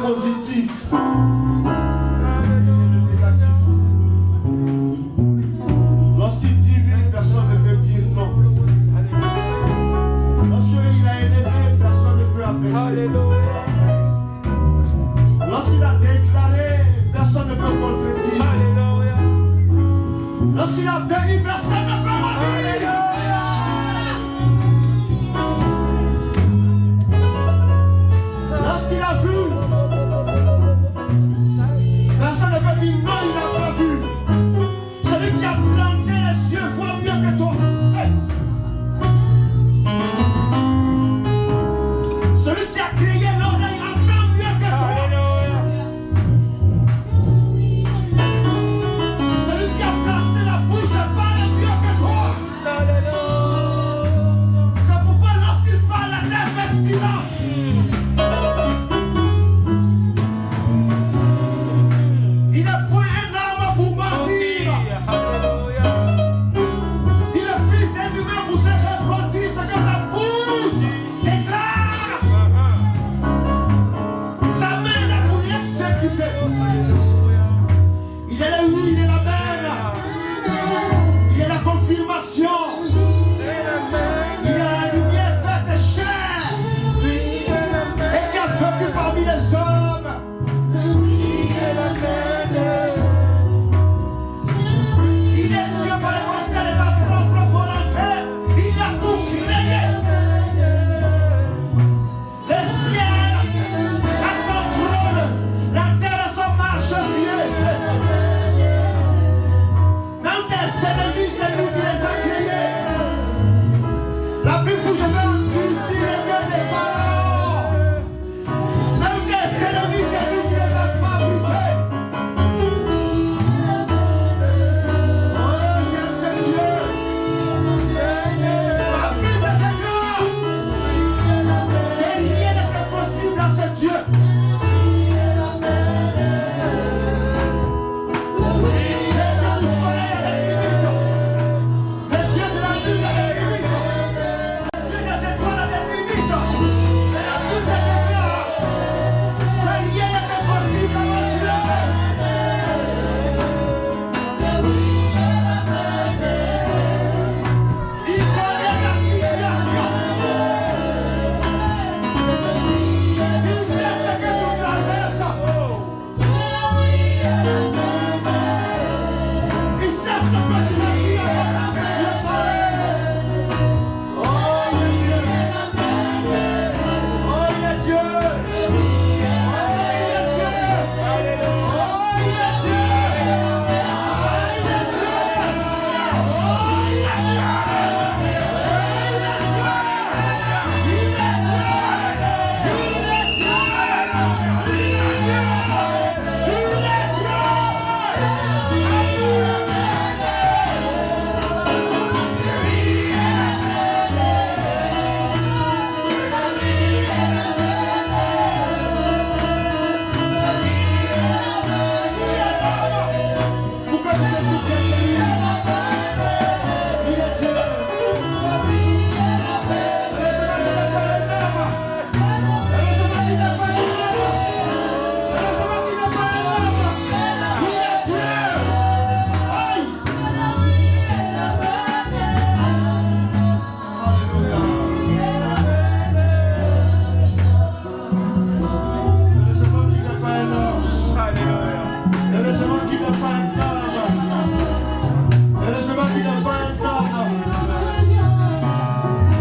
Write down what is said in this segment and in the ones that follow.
positif. Négatif. Lorsqu'il dit oui, personne ne peut dire non. Lorsqu'il a élevé, personne ne peut abaisser. Lorsqu'il a déclaré, personne ne peut contredire. Lorsqu'il a béni, personne ne peut maudire. Lorsqu'il a vu, personne ne peut dire non, il n'a pas vu. Celui qui a planté les yeux voit mieux que toi. Hey. Celui qui a créé l'oreille entend mieux que toi. Celui qui a placé la bouche parle mieux que toi. C'est pourquoi lorsqu'il parle, la terre fait silence. Il n'a point un arme pour mentir. Il est fils d'un humain pour se repentir ce que sa bouche déclare. Sa main est là pour l'exécuter. Il est le oui, il est la main. Il est la confirmation. Il est la lumière faite chair. Et qui a vécu parmi les hommes. Il est Dieu par le conseil de sa propre volonté. Il a tout créé. Le ciel à son trône, la terre à son marchepied. Même tes ennemis, c'est lui qui les a créés. La Bible dit, je vais endurcir les mains des pharaons. Même tes ennemis, c'est lui qui les a fabriqués. Oh, j'aime ce Dieu. Ma Bible déclare que rien n'était possible à ce Dieu. Le Dieu du soleil a des limites. Le Dieu de la lune a des limites. Le Dieu des étoiles a des limites. Mais la Bible déclare que rien n'était possible à mon Dieu. Il connaît ta situation. Il sait ce que tu traverses. Il sait ce que tu me dis avant que tu aies parlé. Oh, il est Dieu. Oh, il est Dieu. Oh, il est Dieu. Oh, il est Dieu. Oh, il est Dieu. Oh, il est Dieu. Pourquoi tu te souviens de lui? Il est Dieu. Heureusement qu'il n'est pas un homme. Heureusement qu'il n'est pas un homme. Heureusement qu'il n'est pas un homme. Il est Dieu. Aïe. Heureusement qu'il n'est pas un homme. Heureusement qu'il n'est pas un homme. Heureusement qu'il n'est pas un homme.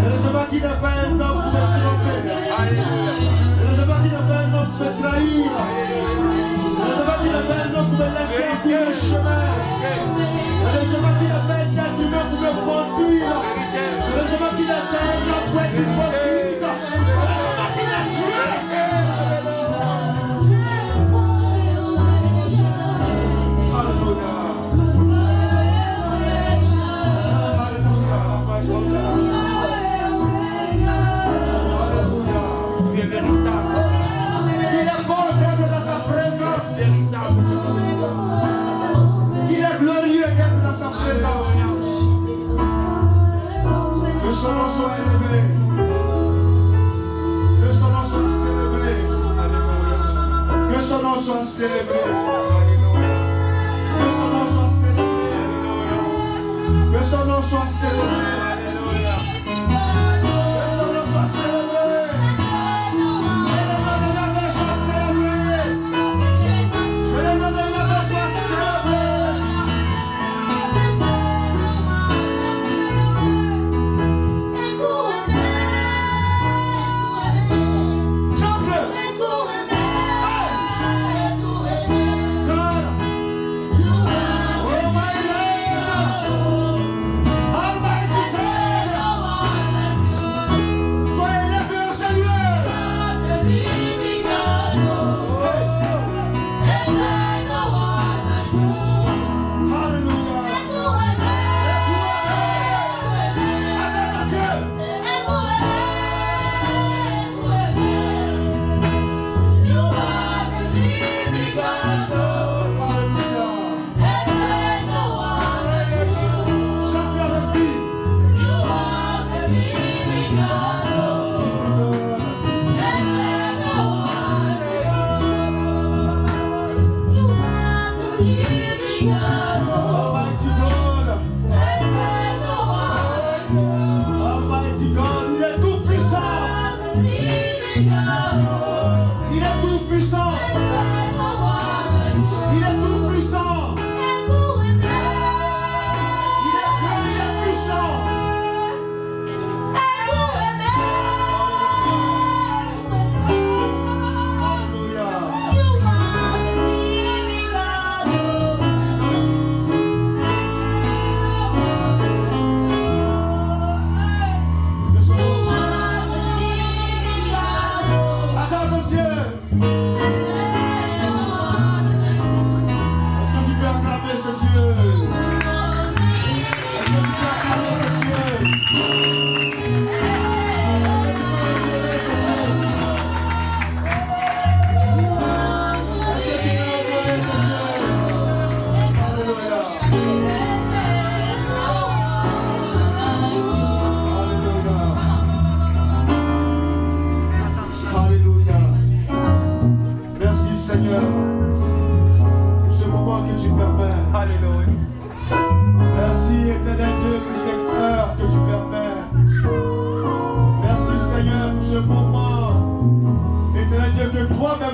Heureusement qu'il n'est pas un homme pour me tromper. Heureusement qu'il n'est pas un homme pour me trahir. Heureusement qu'il n'est pas un homme pour me laisser en cours de chemin. Heureusement qu'il n'est pas un être humain pour me mentir. Heureusement qu'il n'est pas un homme pour être hypocrite. Heureusement qu'il est Dieu. Alléluia. Il est bon d'être dans sa présence. Il est glorieux d'être dans sa présence. Que son nom soit élevé. Que son nom soit célébré. Que son nom soit célébré. Que son nom soit célébré. Que son nom soit célébré.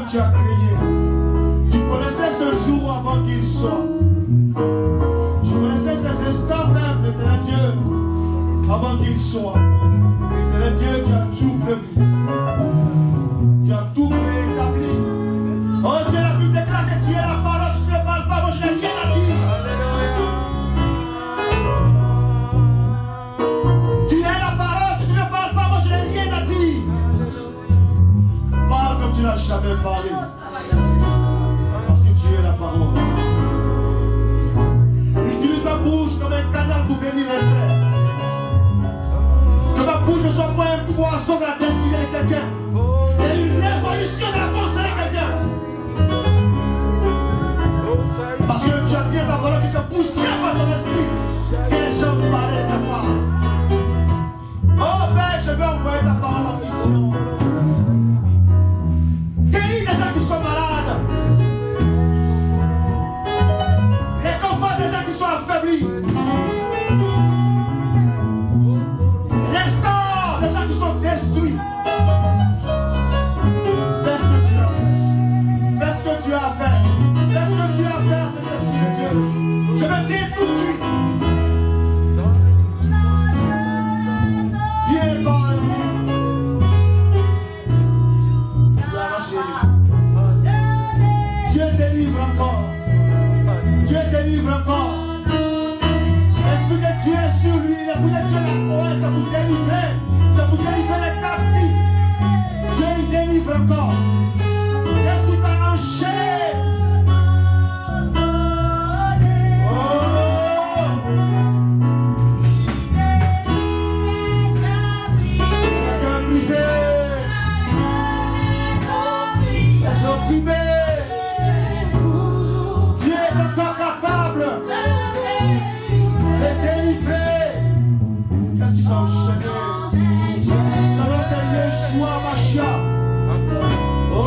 Tu as créé. Tu connaissais ce jour avant qu'il soit. Tu connaissais ces instants même, l'éternel Dieu, avant qu'il soit. Éternel Dieu, tu as tout prévu. Tu as tout préétabli. Oh Dieu, la Bible déclare que tu es la parole, tu ne parles pas, moi je n'ai rien à dire. Tu es la parole, si tu ne parles pas, moi je n'ai rien à dire. Parle comme tu n'as jamais parlé. Parce que tu es la parole. Utilise ma bouche comme un canal pour bénir les frères. Que ma bouche ne soit pas un poisson de la destinée de quelqu'un, mais une révolution de la pensée de quelqu'un. Parce que tu as dit à ta parole qui se poussait par ton esprit que les gens parlaient de ta part. Oh Père, je vais envoyer ta parole en mission. Guéris des gens qui sont malades. Réconforte des gens qui sont affaiblis. Restaure des gens qui sont détruits. Fais ce que tu as fait. Fais ce que tu as fait. Fais ce que tu as fait, cet esprit de Dieu. Je me tiens tout de suite. Viens par lui. Dieu délivre encore. Dieu délivre encore. L'esprit de Dieu est sur lui. L'esprit de Dieu est là. Ouais, ça vous délivrer. Ça vous délivrer les captifs. Dieu il délivre encore. Qu'est-ce qui t'a enchaîné? Oh! Le cœur brisé. Les opprimés. Dieu est encore capable de délivrer. Qu'est-ce qui s'est enchaîné? Son nom c'est Yeshua Mashiach. Oh!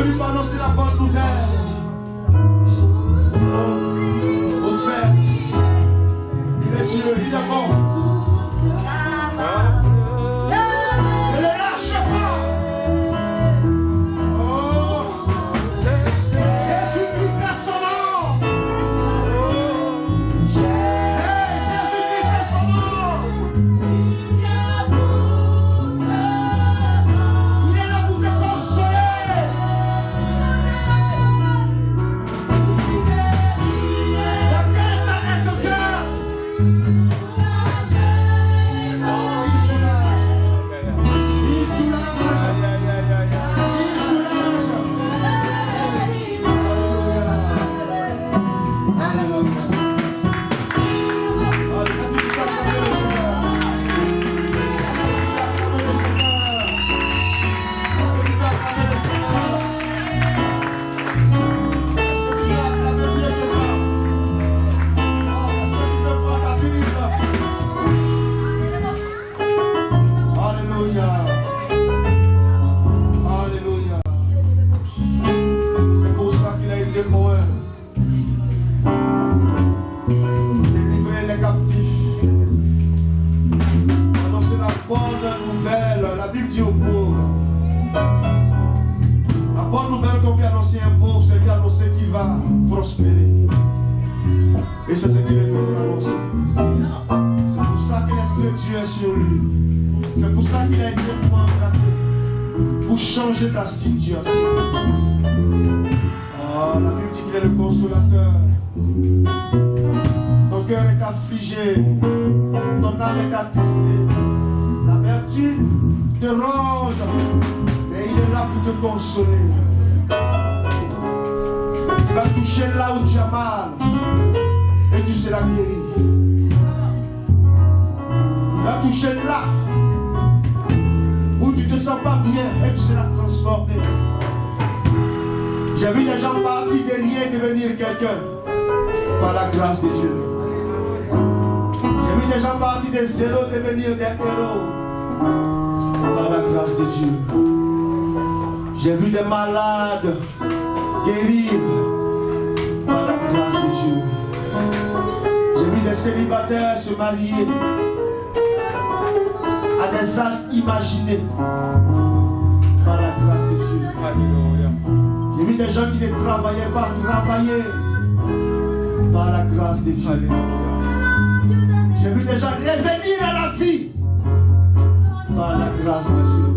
venu pour annoncer la bonne nouvelle. Au fait, il est Dieu, il est bon. Ne le lâche pas. Oh, Jésus-Christ est son nom. Hey, Jésus-Christ est son nom. Il est là pour te consoler. Dans quel état est ton cœur? Il soulage. Il soulage. Il soulage. Alléluia. Alléluia. Est-ce que tu peux acclamer le Seigneur? Est-ce que tu peux acclamer le Seigneur? Est-ce que tu peux acclamer bien que ça? Est-ce que tu peux prendre ta Bible? Alléluia. Alléluia. C'est pour ça qu'il a été pour eux. Délivrer les captifs. Annoncer la bonne nouvelle. La Bible dit aux pauvres. La bonne nouvelle qu'on peut annoncer à un pauvre, c'est lui annoncer qu'il va prospérer. Et c'est ce qu'il est venu annoncer. C'est pour ça que l'Esprit de Dieu est sur lui. C'est pour ça qu'il a été mandaté pour changer ta situation. Oh, la Bible dit qu'il est le consolateur. Ton cœur est affligé, ton âme est attristée, l'amertume te ronge, mais il est là pour te consoler. Il va toucher là où tu as mal et tu seras guéri. Il va toucher là où tu te sens pas bien et tu seras transformé. J'ai vu des gens partir de rien devenir quelqu'un par la grâce de Dieu. J'ai vu des gens partir de zéro devenir des héros par la grâce de Dieu. J'ai vu des malades guérir par la grâce de Dieu. J'ai vu des célibataires se marier à des âges imaginés par la grâce de Dieu. J'ai vu des gens qui ne travaillaient pas travailler par la grâce de Dieu. J'ai vu des gens revenir à la vie par la grâce de Dieu.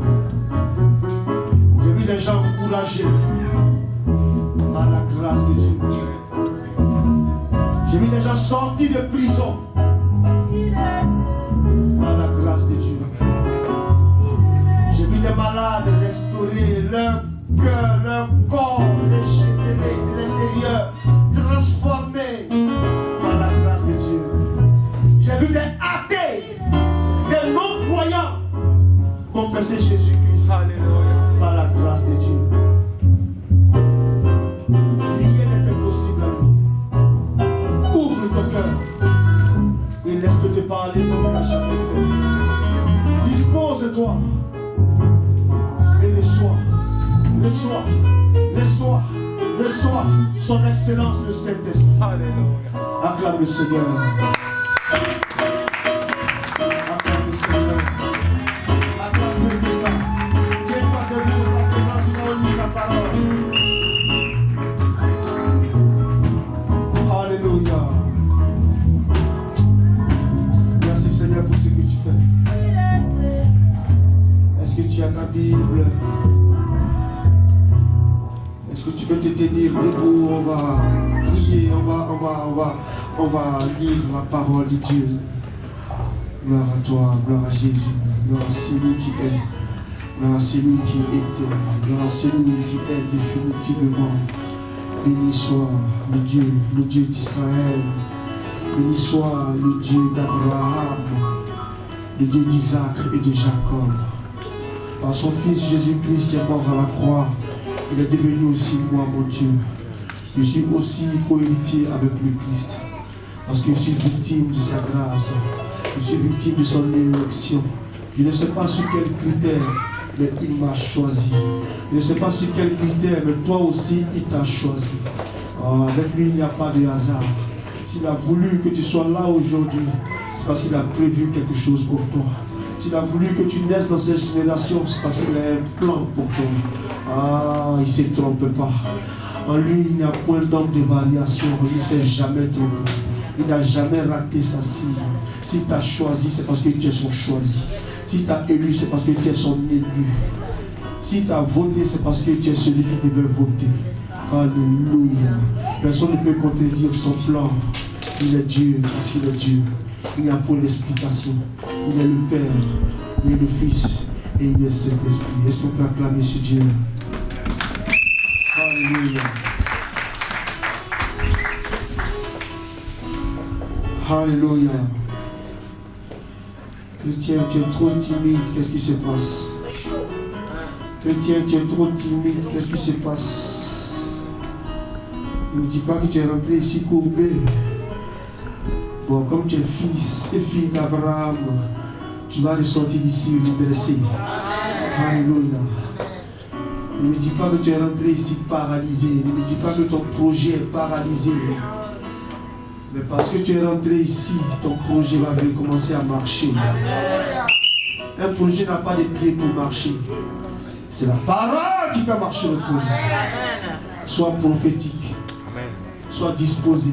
J'ai vu des gens encouragés par la grâce de Dieu. J'ai vu des gens sortis de prison par la grâce de Dieu. J'ai vu des malades restaurer leur cœur, leur corps régénéré de l'intérieur, transformé par la grâce de Dieu. J'ai vu des athées, des non-croyants confesser Jésus-Christ par la grâce de Dieu. Rien n'est impossible à lui. Ouvre ton cœur et laisse-le te parler comme il n'a jamais fait. Dispose-toi et reçois son excellence, le Saint-Esprit. Acclame le Seigneur. Acclame le Seigneur. Acclame mieux que ça. Tiens-toi debout de sa présence, nous allons lire sa parole. Alléluia. Merci Seigneur pour ce que tu fais. Est-ce que tu as ta Bible? Est-ce que tu peux te tenir debout? On va prier, on va lire la parole de Dieu. Gloire à toi, gloire à Jésus, gloire à celui qui est, gloire à celui qui était, gloire à celui qui est définitivement. Béni soit le Dieu d'Israël, béni soit le Dieu d'Abraham, le Dieu d'Isaac et de Jacob. Par son Fils Jésus-Christ qui est mort à la croix, il est devenu aussi moi, mon Dieu. Je suis aussi co-héritier avec le Christ. Parce que je suis victime de sa grâce. Je suis victime de son élection. Je ne sais pas sur quels critères mais il m'a choisi. Je ne sais pas sur quel critère, mais toi aussi, il t'a choisi. Avec lui, il n'y a pas de hasard. S'il a voulu que tu sois là aujourd'hui, c'est parce qu'il a prévu quelque chose pour toi. S'il a voulu que tu naisses dans cette génération, c'est parce qu'il a un plan pour toi. Il ne se trompe pas. En lui, il n'y a point d'homme de variation. Il ne s'est jamais trompé. Il n'a jamais raté sa cible. S'il t'a choisi, c'est parce que tu es son choisi. S'il t'a élu, c'est parce que tu es son élu. S'il t'a voté, c'est parce que tu es celui qui devait voter. Alléluia. Personne ne peut contredire son plan. Il est Dieu parce qu'il est Dieu. Il n'y a pas l'explication. Il est le Père, il est le Fils et il est Saint-Esprit. Est-ce qu'on peut acclamer ce Dieu? Alléluia. Alléluia. Chrétien, tu es trop timide, qu'est-ce qui se passe? Chrétien, tu es trop timide, qu'est-ce qui se passe? Ne me dis pas que tu es rentré ici courbé. Bon, comme tu es fils et fille d'Abraham, tu vas ressortir d'ici redressé. Alléluia. Ne me dis pas que tu es rentré ici paralysé. Ne me dis pas que ton projet est paralysé. Mais parce que tu es rentré ici, ton projet va commencer à marcher. Un projet n'a pas de pieds pour marcher. C'est la parole qui fait marcher le projet. Sois prophétique. Sois disposé.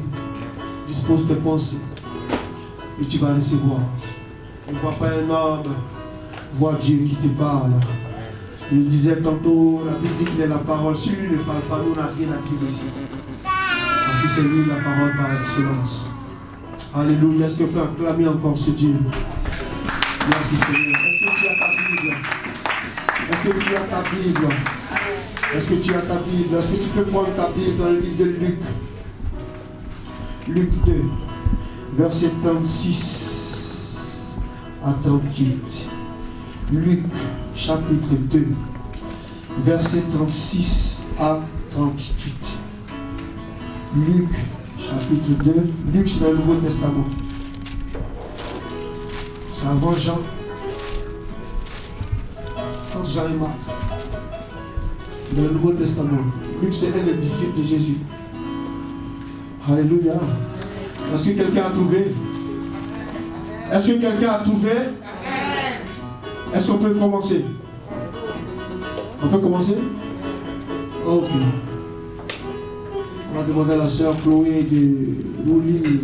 Dispose tes pensées. Et tu vas recevoir. Ne vois pas un homme, vois Dieu qui te parle. Je le disais tantôt, la Bible dit qu'il est la parole. Si lui ne parle pas, nous n'avons rien à dire ici. Parce que c'est lui la parole par excellence. Alléluia. Est-ce que tu peux acclamer encore ce Dieu? Merci Seigneur. Est-ce que tu as ta Bible? Est-ce que tu as ta Bible? Est-ce que tu as ta Bible? Est-ce que tu peux prendre ta Bible dans le livre de Luc? Luc 2. Verset 36 à 38. Luc chapitre 2, verset 36 à 38. Luc chapitre 2. Luc, c'est dans le Nouveau Testament. C'est avant Jean. Entre Jean et Marc. C'est dans le Nouveau Testament. Luc, c'est un des disciples de Jésus. Alléluia. Est-ce que quelqu'un a trouvé? Est-ce que quelqu'un a trouvé? Est-ce qu'on peut commencer? On peut commencer? Ok. On va demander à la sœur Chloé de nous lire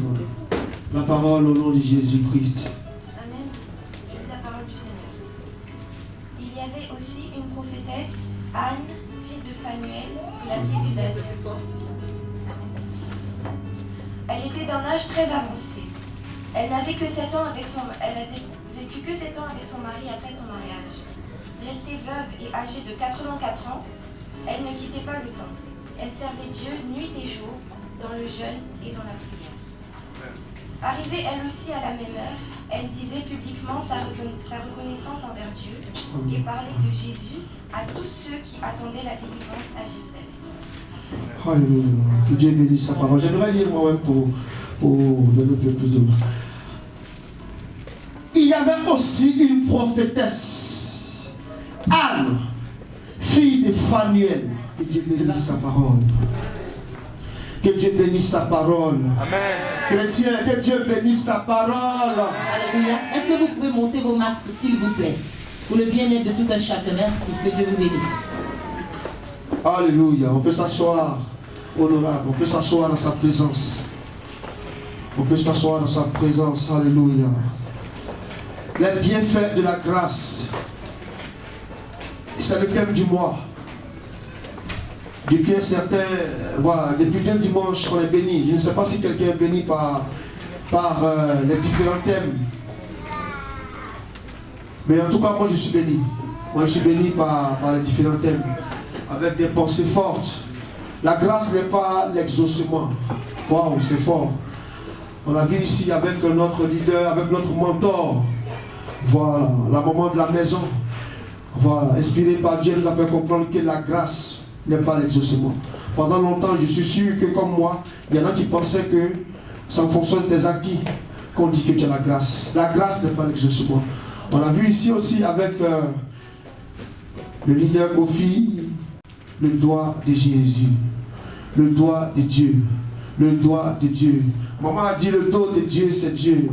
la parole au nom de Jésus-Christ. Amen. Je lis la parole du Seigneur. Il y avait aussi une prophétesse, Anne, fille de Phanuel, de la tribu d'Aser. Elle était d'un âge très avancé. Elle n'avait que 7 ans avec son... Elle avait vécu que 7 ans avec son mari après son mariage. Restée veuve et âgée de 84 ans, elle ne quittait pas le temple. Elle servait Dieu nuit et jour, dans le jeûne et dans la prière. Arrivée elle aussi à la même heure, elle disait publiquement sa reconnaissance envers Dieu et parlait de Jésus à tous ceux qui attendaient la délivrance à Jérusalem. Alléluia. Que Dieu bénisse sa parole. J'aimerais lire moi-même pour donner un peu plus de mots. Il y avait aussi une prophétesse, Anne, fille de Phanuel. Que Dieu bénisse sa parole. Que Dieu bénisse sa parole. Amen. Chrétien, que Dieu bénisse sa parole. Alléluia. Est-ce que vous pouvez monter vos masques, s'il vous plaît, pour le bien-être de tout un chacun? Merci. Que Dieu vous bénisse. Alléluia. On peut s'asseoir, honorable. On peut s'asseoir dans sa présence. On peut s'asseoir dans sa présence. Alléluia. Les bienfaits de la grâce. C'est le thème du mois. Depuis un certain... Voilà, depuis 2 dimanches, on est béni. Je ne sais pas si quelqu'un est béni par les différents thèmes. Mais en tout cas, moi je suis béni. Moi je suis béni par les différents thèmes. Avec des pensées fortes. La grâce n'est pas l'exaucement. Waouh, c'est fort. On a vu ici avec notre leader, avec notre mentor. Voilà, la maman de la maison. Voilà, inspiré par Dieu, nous a fait comprendre que la grâce n'est pas l'exaucement. Pendant longtemps, je suis sûr que comme moi, il y en a qui pensaient que c'est en fonction de tes acquis qu'on dit que tu as la grâce. La grâce n'est pas l'exaucement. On a vu ici aussi avec Le leader Kofi, le doigt de Jésus. Le doigt de Dieu. Le doigt de Dieu. Maman a dit le doigt de Dieu, c'est Dieu.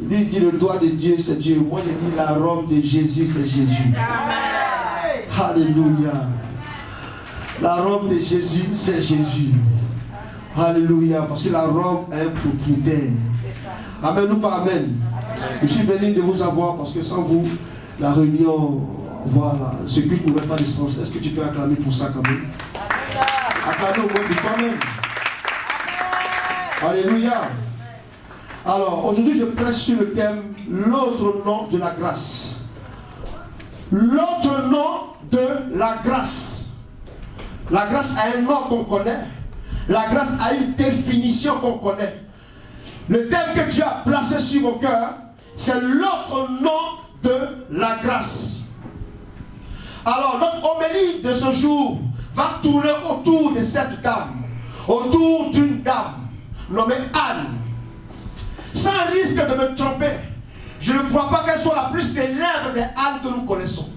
Lui dit le doigt de Dieu, c'est Dieu. Moi, j'ai dit la robe de Jésus, c'est Jésus. Amen. Alléluia. La robe de Jésus, c'est Jésus. Alléluia. Parce que la robe est un propriétaire. Amen ou pas amen. Je suis béni de vous avoir parce que sans vous, la réunion, voilà, ce culte n'aurait pas de sens. Est-ce que tu peux acclamer pour ça quand même? Acclamer au moins pour toi-même. Alléluia. Alors, aujourd'hui, je prêche sur le thème l'autre nom de la grâce. L'autre nom de la grâce. La grâce a un nom qu'on connaît. La grâce a une définition qu'on connaît. Le thème que Dieu a placé sur mon cœur, c'est l'autre nom de la grâce. Alors, notre homélie de ce jour va tourner autour de cette dame. Autour d'une dame nommée Anne. Sans risque de me tromper, je ne crois pas qu'elle soit la plus célèbre des Annes que nous connaissons.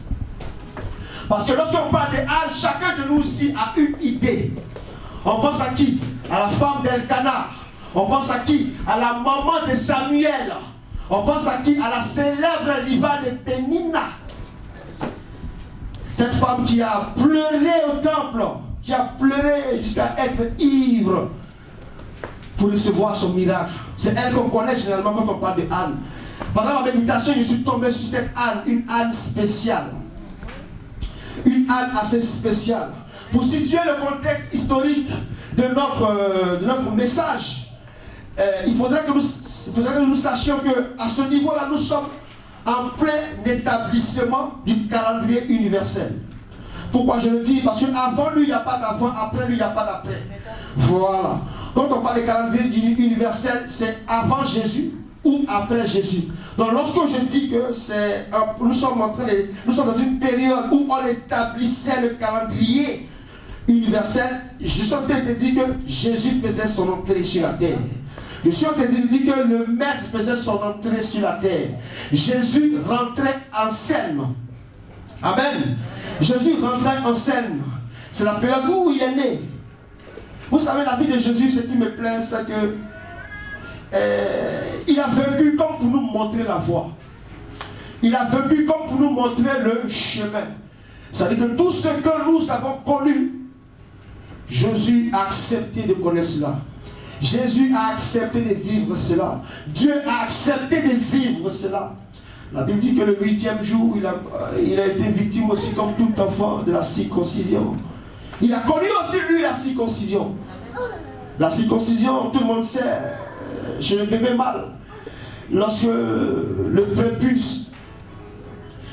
Parce que lorsqu'on parle de Anne, chacun de nous ici a une idée. On pense à qui? À la femme d'Elkana. On pense à qui? À la maman de Samuel. On pense à qui? À la célèbre rivale de Pénina. Cette femme qui a pleuré au temple, qui a pleuré jusqu'à être ivre pour recevoir son miracle. C'est elle qu'on connaît généralement quand on parle de Anne. Pendant ma méditation, je suis tombé sur cette Anne, une Anne spéciale. Une Anne assez spéciale. Pour situer le contexte historique de notre message, il faudrait que nous sachions qu'à ce niveau-là, nous sommes en plein établissement du calendrier universel. Pourquoi je le dis? Parce qu'avant lui, il n'y a pas d'avant, après lui, il n'y a pas d'après. Voilà. Quand on parle de calendrier universel, c'est avant Jésus ou après Jésus. Donc lorsque je dis que nous sommes dans une période où on établissait le calendrier universel, je suis en train de dire que Jésus faisait son entrée sur la terre. Je suis en train de dire que le Maître faisait son entrée sur la terre. Jésus rentrait en scène. Amen. Jésus rentrait en scène. C'est la période où il est né. Vous savez, la vie de Jésus, ce qui me plaît, c'est que il a vécu comme pour nous montrer la voie. Il a vécu comme pour nous montrer le chemin. C'est-à-dire que tout ce que nous avons connu, Jésus a accepté de connaître cela. Jésus a accepté de vivre cela. Dieu a accepté de vivre cela. La Bible dit que le 8e jour, il a été victime aussi comme tout enfant de la circoncision. Il a connu aussi lui la circoncision. La circoncision, tout le monde sait, chez le bébé mâle, lorsque le prépuce,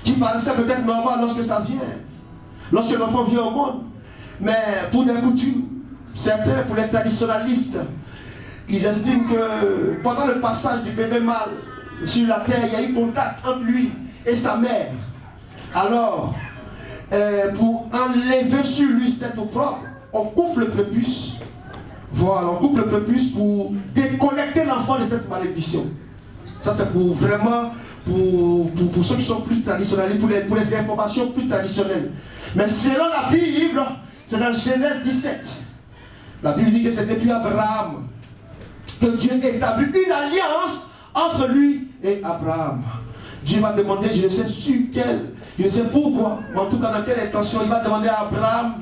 qui paraissait peut-être normal lorsque ça vient, lorsque l'enfant vient au monde, mais pour des coutumes, certains, pour les traditionnalistes, ils estiment que pendant le passage du bébé mâle sur la terre, il y a eu contact entre lui et sa mère. Alors, pour enlever sur lui cette opprobre, on coupe le prépuce. Voilà, on coupe le prépuce pour déconnecter l'enfant de cette malédiction. Ça, c'est pour vraiment, pour ceux qui sont plus traditionnels, pour les informations plus traditionnelles. Mais selon la Bible, c'est dans Genèse 17. La Bible dit que c'est depuis Abraham que Dieu établit une alliance entre lui et Abraham. Dieu va demander, je ne sais sur quel, je ne sais pourquoi, mais en tout cas dans quelle intention, il va demander à Abraham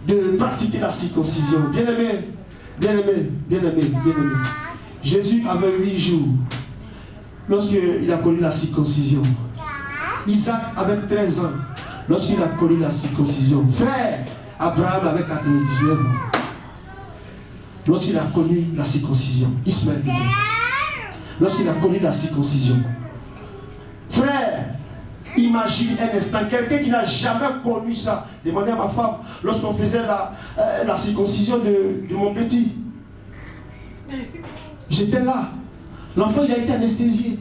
de pratiquer la circoncision. Bien-aimé, bien-aimé, bien-aimé, bien-aimé. Jésus avait 8 jours lorsqu'il a connu la circoncision. Isaac avait 13 ans lorsqu'il a connu la circoncision. Frère, Abraham avait 99 ans lorsqu'il a connu la circoncision. Ismaël, lorsqu'il a connu la circoncision. Frère, imagine un instant, quelqu'un qui n'a jamais connu ça. Demandez à ma femme, lorsqu'on faisait la circoncision de mon petit. J'étais là. L'enfant, il a été anesthésié.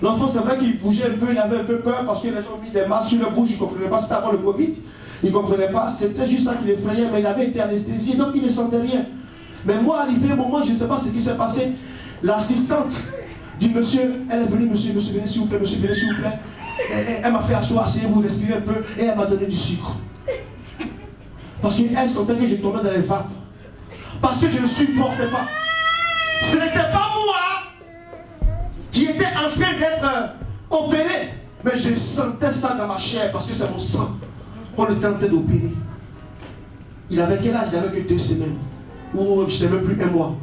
L'enfant, c'est vrai qu'il bougeait un peu, il avait un peu peur parce que les gens ont mis des masques sur le bouche, il ne comprenait pas, c'était avant le Covid. Il ne comprenait pas, c'était juste ça qui l'effrayait, mais il avait été anesthésié, donc il ne sentait rien. Mais moi, arrivé au moment, je ne sais pas ce qui s'est passé, l'assistante du monsieur, elle est venue, monsieur, venez s'il vous plaît, monsieur, venez s'il vous plaît. Elle m'a fait asseoir, asseyez-vous, respirez un peu, et elle m'a donné du sucre. Parce qu'elle sentait que je tombais dans les vapes. Parce que je ne supportais pas. Ce n'était pas moi qui était en train d'être opéré, mais je sentais ça dans ma chair parce que c'est mon sang qu'on était en train d'opérer. Il avait quel âge? Il n'avait que 2 semaines. Ou je ne sais même plus, 1 mois.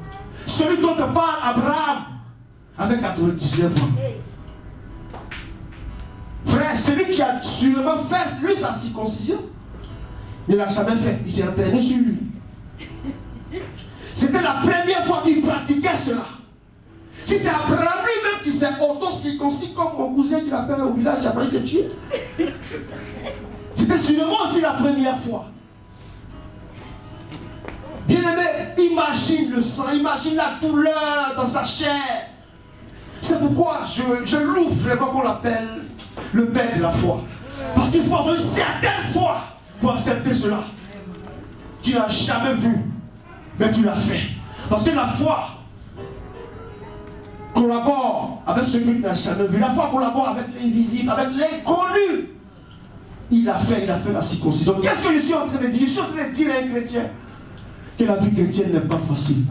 Celui dont parle Abraham avait 99 ans. Frère, celui qui a sûrement fait, lui, sa circoncision, il ne l'a jamais fait. Il s'est entraîné sur lui. C'était la première fois qu'il pratiquait cela. Si c'est Abraham lui-même qui s'est auto-circoncis comme mon cousin qui l'a fait au village, après il s'est tué. C'était sûrement aussi la première fois. Bien-aimé, imagine le sang, imagine la douleur dans sa chair. C'est pourquoi je loue vraiment qu'on l'appelle le père de la foi. Parce qu'il faut avoir une certaine foi pour accepter cela. Tu n'as jamais vu, mais tu l'as fait. Parce que la foi collabore avec ce que tu n'as jamais vu. La foi collabore avec l'invisible, avec l'inconnu. Il a fait la circoncision. Qu'est-ce que je suis en train de dire? Je suis en train de dire à un chrétien que la vie chrétienne n'est pas facile.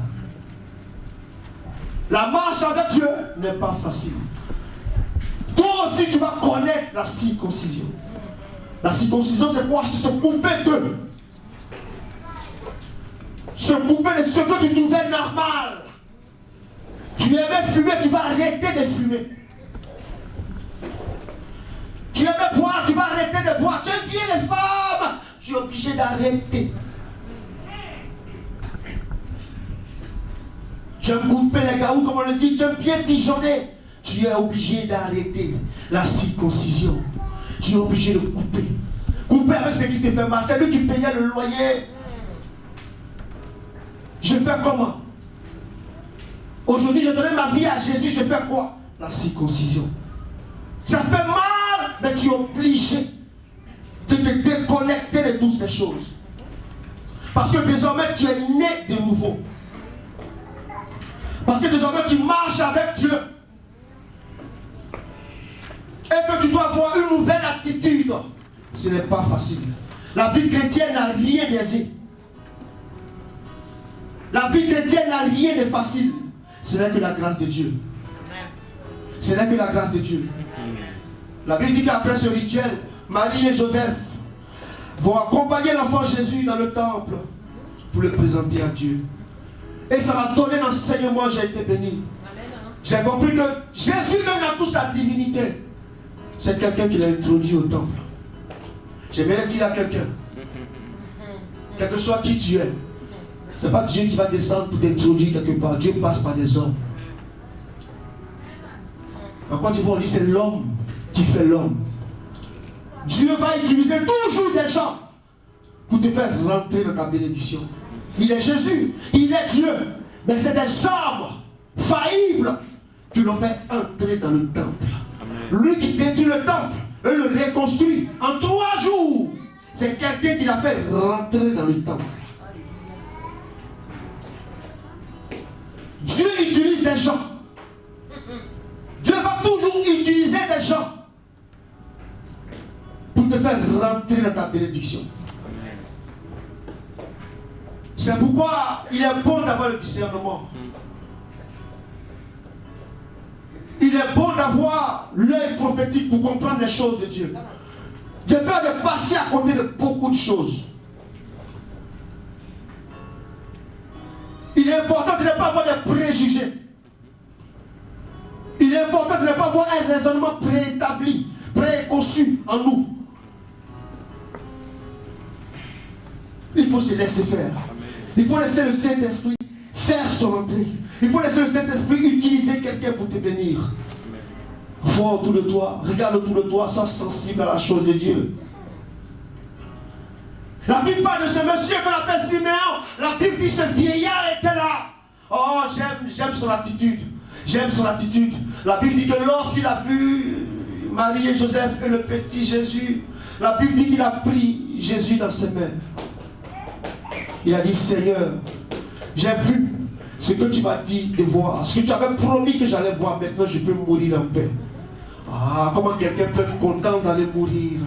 La marche avec Dieu n'est pas facile. Toi aussi tu vas connaître la circoncision. La circoncision c'est quoi? C'est se couper d'eux. Se couper de ce que tu trouvais normal. Tu aimais fumer, tu vas arrêter de fumer. Tu aimais boire, tu vas arrêter de boire. Tu aimes bien les femmes, tu es obligé d'arrêter. Tu aimes couper les gaous, comme on le dit, tu aimes bien pigeonner. Tu es obligé d'arrêter la circoncision. Tu es obligé de couper. Couper avec ce qui te fait mal. C'est lui qui payait le loyer. Je fais comment? Aujourd'hui, je donne ma vie à Jésus, je fais quoi? La circoncision. Ça fait mal, mais tu es obligé de te déconnecter de toutes ces choses. Parce que désormais, tu es né de nouveau. Parce que désormais, tu marches avec Dieu. Et que tu dois avoir une nouvelle attitude. Ce n'est pas facile. La vie chrétienne n'a rien d'aisé. La vie chrétienne n'a rien de facile. Ce n'est que la grâce de Dieu. Ce n'est que la grâce de Dieu. La Bible dit qu'après ce rituel, Marie et Joseph vont accompagner l'enfant Jésus dans le temple pour le présenter à Dieu. Et ça m'a donné l'enseignement, j'ai été béni. J'ai compris que Jésus, même dans toute sa divinité, c'est quelqu'un qui l'a introduit au temple. J'aimerais dire à quelqu'un, quel que soit qui tu es, ce n'est pas Dieu qui va descendre pour t'introduire quelque part. Dieu passe par des hommes. En Côte d'Ivoire, on dit c'est l'homme qui fait l'homme. Dieu va utiliser toujours des gens pour te faire rentrer dans ta bénédiction. Il est Jésus, il est Dieu, mais c'est des hommes faillibles qui l'ont fait entrer dans le temple. Lui qui détruit le temple et le reconstruit en 3 jours, c'est quelqu'un qui l'a fait rentrer dans le temple. Dieu utilise des gens. Dieu va toujours utiliser des gens pour te faire rentrer dans ta bénédiction. C'est pourquoi il est bon d'avoir le discernement. Il est bon d'avoir l'œil prophétique pour comprendre les choses de Dieu. De peur de passer à côté de beaucoup de choses. Il est important de ne pas avoir de préjugés. Il est important de ne pas avoir un raisonnement préétabli, préconçu en nous. Il faut se laisser faire. Il faut laisser le Saint-Esprit faire son entrée. Il faut laisser le Saint-Esprit utiliser quelqu'un pour te bénir. Vois autour de toi, regarde autour de toi, sois sensible à la chose de Dieu. La Bible parle de ce monsieur qu'on appelle Siméon. La Bible dit ce vieillard était là. Oh, j'aime son attitude. J'aime son attitude. La Bible dit que lorsqu'il a vu Marie et Joseph et le petit Jésus, la Bible dit qu'il a pris Jésus dans ses mains. Il a dit, Seigneur, j'ai vu ce que tu m'as dit de voir, ce que tu avais promis que j'allais voir, maintenant je peux mourir en paix. Ah, comment quelqu'un peut être content d'aller mourir?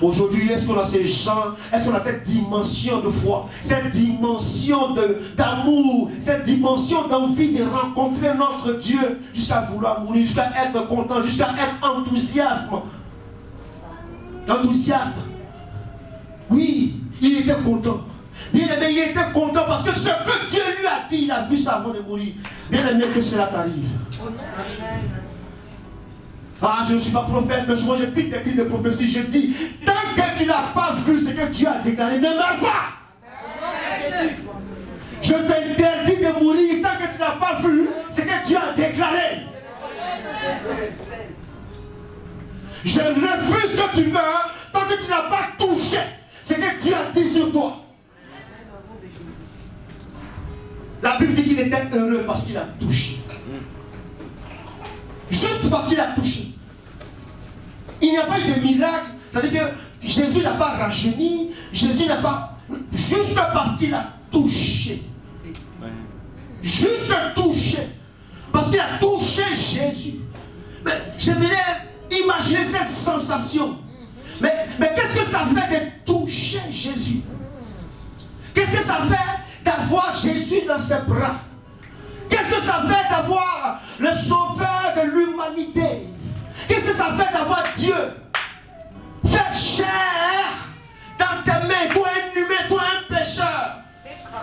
Aujourd'hui, est-ce qu'on a ces gens, est-ce qu'on a cette dimension de foi, cette dimension d'amour, cette dimension d'envie de rencontrer notre Dieu jusqu'à vouloir mourir, jusqu'à être content, jusqu'à être enthousiaste? Enthousiaste. Oui, il était content. Bien aimé, il était content parce que ce que Dieu lui a dit, il a vu ça avant de mourir. Bien aimé, que cela t'arrive. Ah, je ne suis pas prophète, mais souvent je pique des crises de prophétie. Je dis, tant que tu n'as pas vu ce que Dieu a déclaré, ne meurs pas. Je t'interdis de mourir tant que tu n'as pas vu ce que Dieu a déclaré. Je refuse que tu meurs tant que tu n'as pas touché ce que Dieu a dit sur toi. La Bible dit qu'il était heureux parce qu'il a touché. Juste parce qu'il a touché. Il n'y a pas eu de miracle. C'est-à-dire que Jésus n'a pas rajeuni. Jésus n'a pas... Juste parce qu'il a touché. Juste touché. Parce qu'il a touché Jésus. Mais j'aimerais imaginer cette sensation. Mais qu'est-ce que ça fait de toucher Jésus? Qu'est-ce que ça fait d'avoir Jésus dans ses bras? Qu'est-ce que ça fait d'avoir le sauveur de l'humanité? Qu'est-ce que ça fait d'avoir Dieu fait chair dans tes mains, toi un humain, toi un pécheur?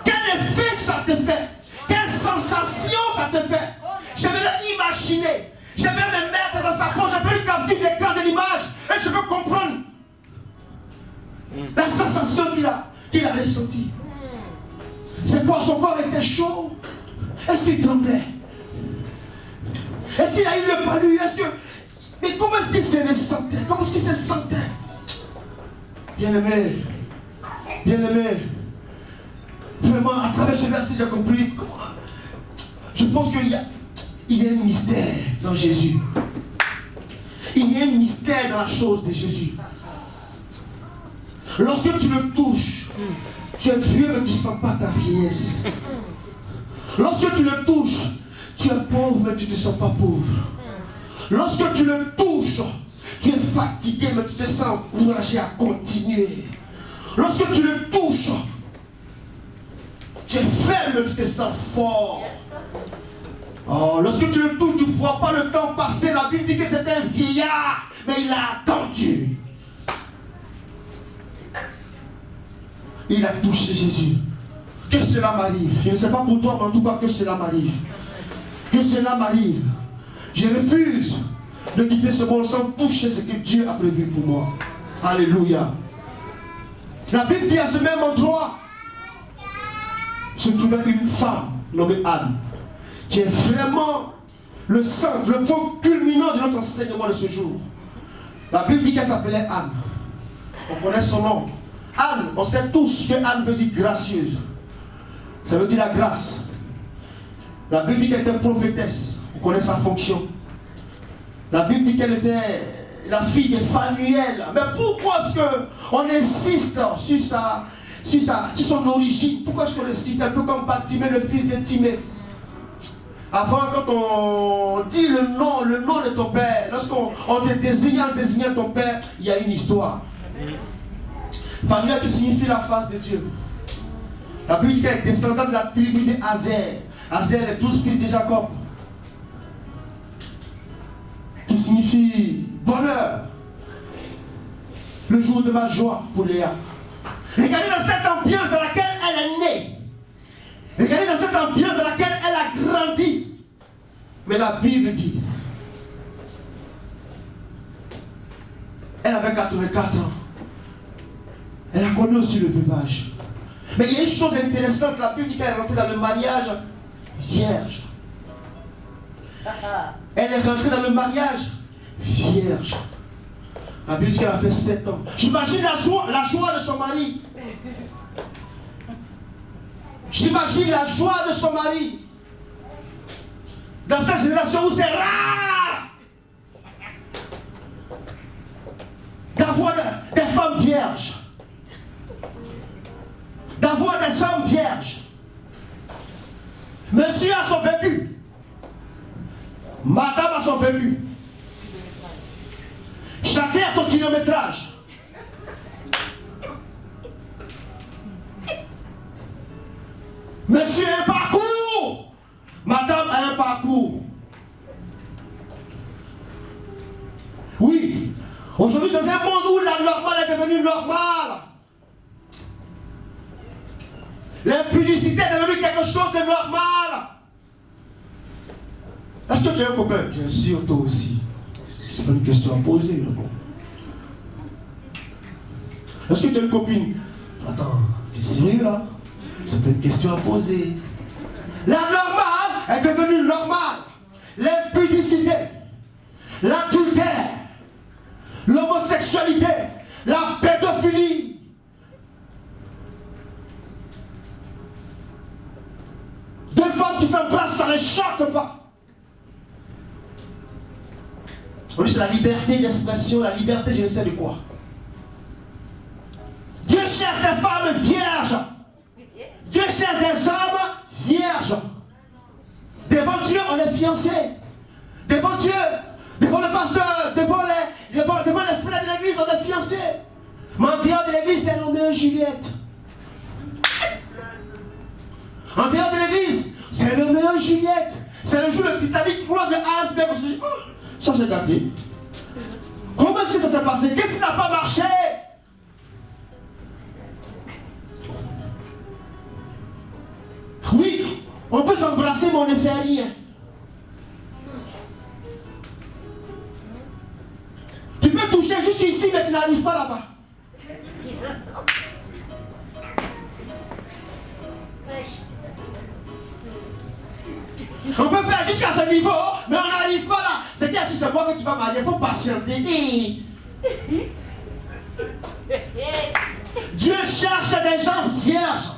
Quel effet ça te fait? Quelle sensation ça te fait? J'aimerais imaginer, j'aimerais me mettre dans sa peau, je peux une capture d'écran de l'image et je peux comprendre la sensation qu'il a ressentie. C'est quoi? Son corps était chaud? Est-ce qu'il tremblait? Est-ce qu'il a eu le palu? Mais comment est-ce qu'il se ressentait? Comment est-ce qu'il se sentait? Bien-aimé, vraiment, à travers ce verset, j'ai compris. Je pense qu'il y a un mystère dans Jésus. Il y a un mystère dans la chose de Jésus. Lorsque tu le touches, tu es vieux mais tu ne sens pas ta vieillesse. Lorsque tu le touches, tu es pauvre mais tu ne te sens pas pauvre. Lorsque tu le touches, tu es fatigué mais tu te sens encouragé à continuer. Lorsque tu le touches, tu es faible mais tu te sens fort. Oh, lorsque tu le touches, tu ne vois pas le temps passer. La Bible dit que c'était un vieillard, mais il a attendu. Il a touché Jésus. Que cela m'arrive. Je ne sais pas pour toi, mais en tout cas que cela m'arrive. Que cela m'arrive. Je refuse de quitter ce monde sans toucher ce que Dieu a prévu pour moi. Alléluia. La Bible dit à ce même endroit se trouvait une femme nommée Anne, qui est vraiment le centre, le point culminant de notre enseignement de ce jour. La Bible dit qu'elle s'appelait Anne. On connaît son nom. Anne, on sait tous que Anne veut dire gracieuse. Ça veut dire la grâce. La Bible dit qu'elle était prophétesse. On connaît sa fonction. La Bible dit qu'elle était la fille de Phanuel. Mais pourquoi est-ce qu'on insiste sur son origine? Pourquoi est-ce qu'on insiste? Un peu comme Bartimée, le fils de Timée. Avant, quand on dit le nom de ton père, lorsqu'on te désignant ton père, il y a une histoire. Phanuel qui signifie la face de Dieu. La Bible dit qu'elle est descendante de la tribu de Azer. Azer, les 12 fils de Jacob. Qui signifie bonheur. Le jour de ma joie pour Léa. Regardez dans cette ambiance dans laquelle elle est née. Regardez dans cette ambiance dans laquelle elle a grandi. Mais la Bible dit, elle avait 84 ans. Elle a connu aussi le veuvage. Mais il y a une chose intéressante, la Bible dit qu'elle est rentrée dans le mariage vierge. Elle est rentrée dans le mariage vierge. La Bible dit qu'elle a fait 7 ans. J'imagine la joie de son mari. J'imagine la joie de son mari. Dans cette génération où c'est rare d'avoir des femmes vierges. D'avoir des hommes vierges. Monsieur a son vécu. Madame a son vécu. métrage. Monsieur a un parcours. Madame a un parcours. Oui. Aujourd'hui, dans un monde où la normale est devenue normale, l'impudicité est devenue quelque chose de normal. Est-ce que tu as un copain? Bien sûr, toi aussi. C'est pas une question à poser. Est-ce que tu as une copine? Attends, t'es sérieux là? C'est pas une question à poser. La normale est devenue normale. L'impudicité, l'adultère, l'homosexualité, la pédophilie. Deux femmes qui s'embrassent, ça ne choque pas. Oui, c'est la liberté d'expression, la liberté je ne sais de quoi. Dieu cherche des femmes vierges. Dieu cherche des hommes vierges. Devant Dieu, on est fiancés. Devant Dieu, devant le pasteur, devant les frères de l'église, on est fiancés. Mais en dehors de l'église, c'est Roméo et Juliette. En dehors de l'église, c'est Roméo et Juliette. C'est le jour où le Titanic croise le iceberg. On se dit, oh, ça s'est gâté. Comment est-ce que ça s'est passé? Qu'est-ce qui n'a pas marché? Oui, on peut s'embrasser, mais on ne fait rien. Tu peux toucher juste ici, mais tu n'arrives pas là-bas. On peut faire jusqu'à ce niveau, mais on n'arrive pas là. C'est-à-dire que c'est moi que tu vas marier, il faut patienter. Dieu cherche des gens vierges.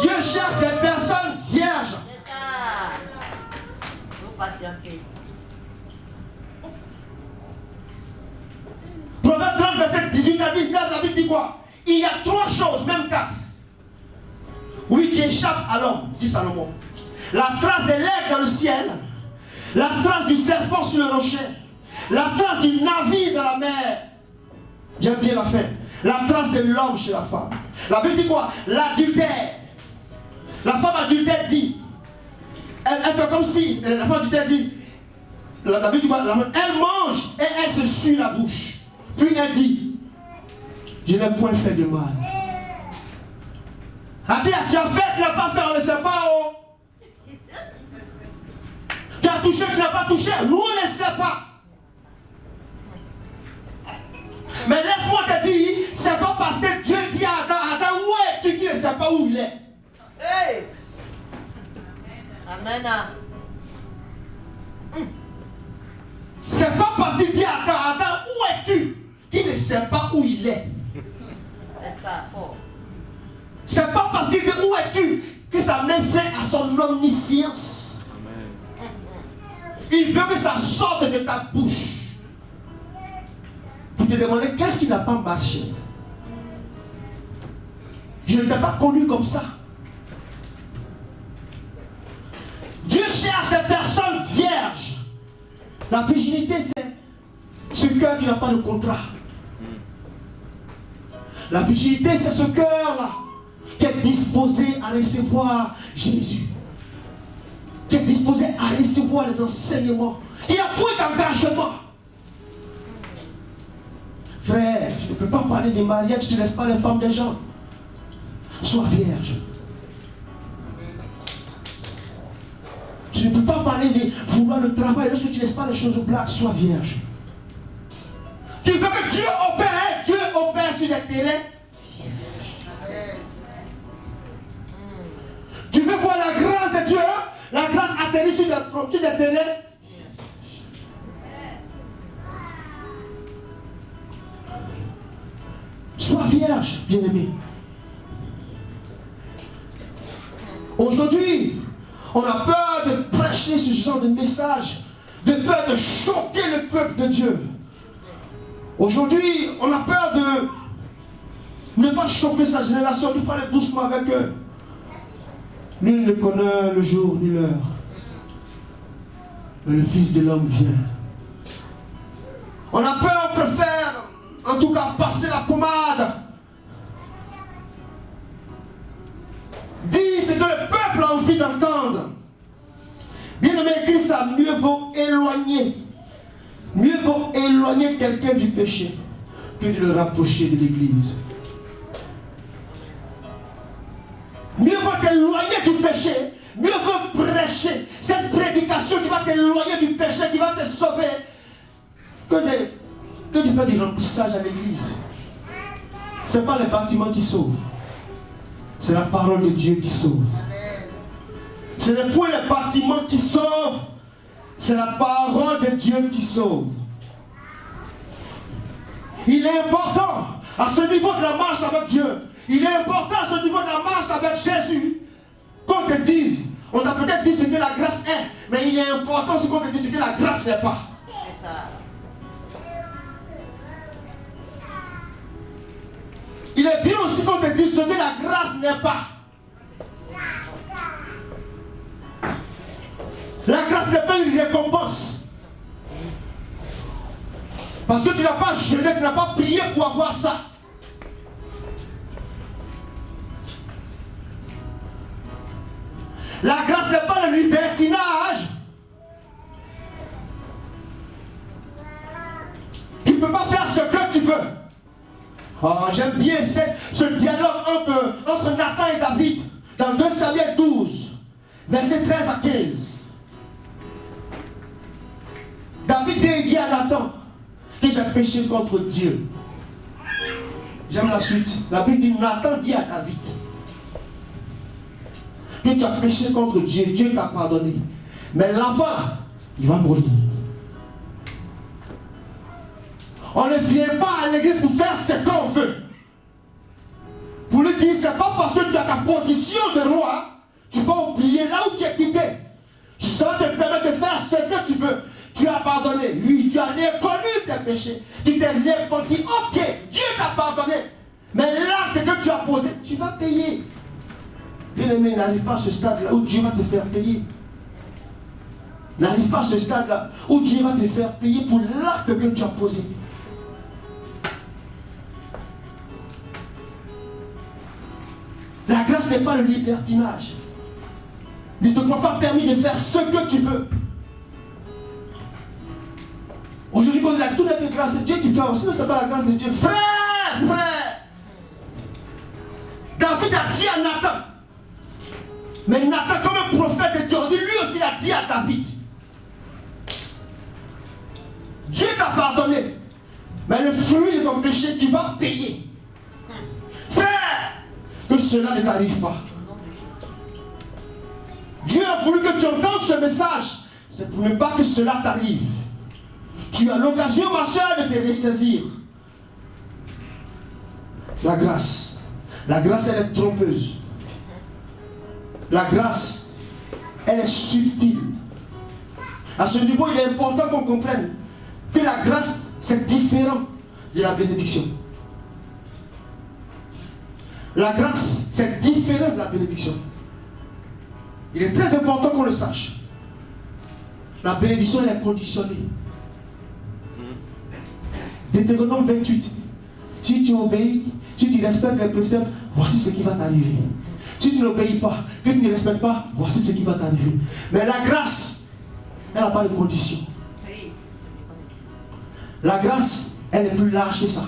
Dieu cherche des personnes vierges. C'est ça. Il faut patienter. Proverbe 30, verset 18 à 19, la Bible dit quoi? Il y a trois choses, même quatre. Oui, qui échappent à l'homme, dit Salomon. La trace de l'aigle dans le ciel, la trace du serpent sur le rocher, la trace du navire dans la mer. J'aime bien la fin. La trace de l'homme chez la femme. La Bible dit quoi? L'adultère. La femme adultère dit, elle fait comme si, la femme adultère dit, la Bible dit quoi? Elle mange et elle se suit la bouche. Puis elle dit, je n'ai point fait de mal. Attends, tu as fait, tu n'as pas fait, on ne sait pas. Oh. Tu as touché, tu n'as pas touché, nous on ne sait pas. Mais laisse-moi te dire, c'est pas parce que Dieu dit à Adam, où es-tu qu'il ne sait pas où il est. Hey! Amen. C'est pas parce qu'il dit à Adam, où es-tu qu'il ne sait pas où il est. C'est ça, fort. C'est pas parce qu'il dit où es-tu que ça met fin à son omniscience. Il veut que ça sorte de ta bouche. Pour te demander qu'est-ce qui n'a pas marché. Je ne t'ai pas connu comme ça. Dieu cherche des personnes vierges. La virginité, c'est ce cœur qui n'a pas de contrat. La virginité, c'est ce cœur-là qui est disposé à recevoir Jésus. Qui est disposé à recevoir les enseignements. Il n'y a point d'engagement. Frère, tu ne peux pas parler des mariages, tu ne laisses pas les femmes des gens. Sois vierge. Tu ne peux pas parler de vouloir le travail lorsque tu ne laisses pas les choses au black. Sois vierge. Tu veux que Dieu opère sur les télés. Tu veux voir la grâce de Dieu, la grâce atterrit sur des télés. Sois vierge, bien-aimé. Aujourd'hui, on a peur de prêcher ce genre de message, de peur de choquer le peuple de Dieu. Aujourd'hui, on a peur de ne pas choquer sa génération, de parler doucement avec eux. Nul ne connaît le jour ni l'heure. Mais le Fils de l'homme vient. On a peur, on préfère, en tout cas passer la pommade. Dis ce que le peuple a envie d'entendre. Bien aimé, écrit ça, mieux vaut éloigner quelqu'un du péché que de le rapprocher de l'église. Mieux vaut t'éloigner du péché, mieux vaut prêcher cette prédication qui va t'éloigner du péché, qui va te sauver, que de faire du remplissage à l'église. Ce n'est pas le bâtiment qui sauve, c'est la parole de Dieu qui sauve. Ce n'est point le bâtiment qui sauve, c'est la parole de Dieu qui sauve. Il est important à ce niveau de la marche avec Dieu, il est important à ce niveau de la marche avec Jésus, qu'on te dise, on t'a peut-être dit ce que la grâce est, mais il est important ce qu'on te dise ce que la grâce n'est pas. C'est ça. Il est bien aussi qu'on te dise ce que la grâce n'est pas. La grâce n'est pas une récompense. Parce que tu n'as pas jeûné, tu n'as pas prié pour avoir ça. La grâce n'est pas le libertinage. Tu ne peux pas faire ce que tu veux. Oh, j'aime bien ce dialogue entre Nathan et David dans 2 Samuel 12, versets 13 à 15. David dit à Nathan que j'ai péché contre Dieu. J'aime la suite. La Bible dit, Nathan dit à David que tu as péché contre Dieu, Dieu t'a pardonné. Mais l'enfant, il va mourir. On ne vient pas à l'église pour faire ce qu'on veut. Pour lui dire, c'est pas parce que tu as ta position de roi, tu vas oublier là où tu es quitté. Ça va te permettre de faire ce que tu veux. Tu as pardonné, oui, tu as reconnu tes péchés. Tu t'es repenti, ok, Dieu t'a pardonné. Mais l'acte que tu as posé, tu vas payer. Bien-aimé, n'arrive pas à ce stade-là où Dieu va te faire payer. N'arrive pas à ce stade-là où Dieu va te faire payer pour l'acte que tu as posé. La grâce n'est pas le libertinage. Il ne te croit pas permis de faire ce que tu veux. Aujourd'hui, quand on a tout n'est que grâce, c'est Dieu qui fait aussi, mais ce n'est pas la grâce de Dieu. Frère, David a dit à Nathan, mais Nathan, comme un prophète de Dieu, lui aussi a dit à David, Dieu t'a pardonné, mais le fruit de ton péché, tu vas payer. Frère, que cela ne t'arrive pas. Dieu a voulu que tu entendes ce message, c'est pour ne pas que cela t'arrive. Tu as l'occasion, ma soeur, de te ressaisir. La grâce, elle est trompeuse. La grâce, elle est subtile. À ce niveau, il est important qu'on comprenne que la grâce, c'est différent de la bénédiction. La grâce, c'est différent de la bénédiction. Il est très important qu'on le sache. La bénédiction, elle est conditionnée. Deutéronome 28. Si tu obéis, si tu respectes les préceptes, voici ce qui va t'arriver. Si tu n'obéis pas, que tu ne respectes pas, voici ce qui va t'arriver. Mais la grâce, elle n'a pas de condition. La grâce, elle est plus large que ça.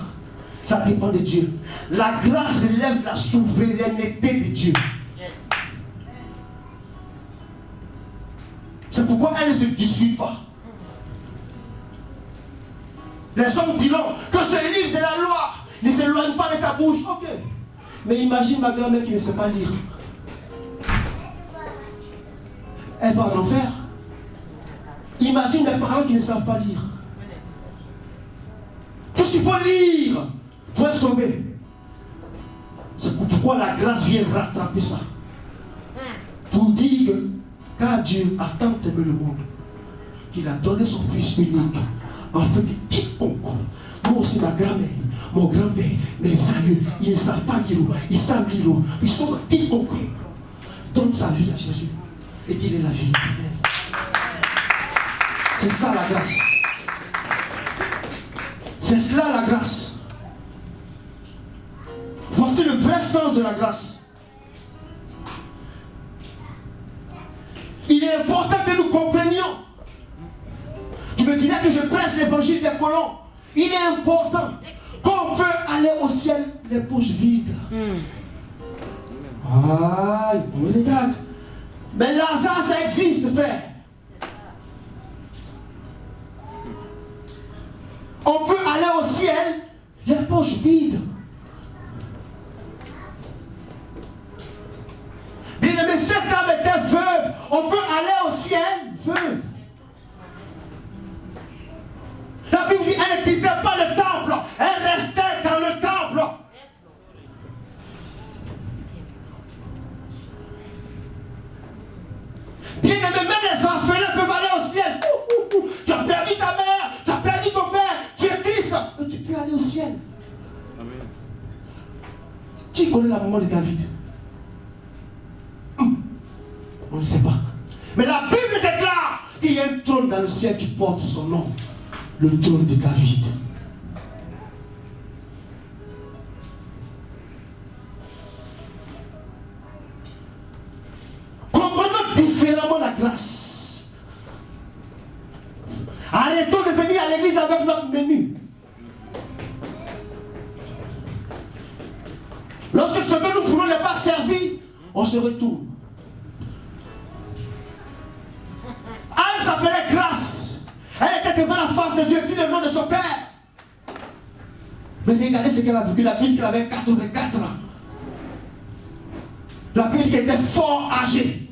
Ça dépend de Dieu. La grâce relève la souveraineté de Dieu. C'est pourquoi elle ne se discute pas. Les hommes diront que ce livre de la loi ne s'éloigne pas de ta bouche. Ok. Mais imagine ma grand-mère qui ne sait pas lire. Elle va en enfer. Imagine mes parents qui ne savent pas lire. Tout ce qu'il faut lire pour être sauvé. C'est pourquoi la grâce vient rattraper ça. Pour dire que car Dieu a tant aimé le monde qu'il a donné son Fils unique, en fait que quiconque, moi aussi ma grand-mère, mon grand-père, mes aïeux, ils ne savent pas lire, ils savent lire, ils sont quiconque donne sa vie à Jésus et qu'il est la vie éternelle. C'est ça la grâce. C'est cela la grâce. Voici le vrai sens de la grâce. Il est important que nous comprenions. Tu me dirais que je prêche l'évangile des colons. Il est important qu'on peut aller au ciel les poches vides. Ah, on me regarde. Mais Lazare, ça existe, frère. On peut aller au ciel les poches vides. Bien aimé, cette dame était veuve. On peut aller au ciel veuve. La Bible dit, elle ne quittait pas le temple. Elle restait dans le temple. Bien aimé, même les orphelins peuvent aller au ciel. Tu as perdu ta mère, tu as perdu ton père, tu es triste. Mais tu peux aller au ciel. Amen. Qui connaît la maman de David? On ne sait pas. Mais la Bible déclare qu'il y a un trône dans le ciel qui porte son nom. Le trône de David. Comprenons différemment la grâce. Arrêtons de venir à l'église avec notre menu. Lorsque ce que nous voulons n'est pas servi, on se retourne. Anne s'appelait Grâce. Elle était devant la face de Dieu, dit le nom de son père. Mais regardez ce qu'elle a vécu. La Bible qu'elle avait 84 ans. La Bible qu'elle était fort âgée.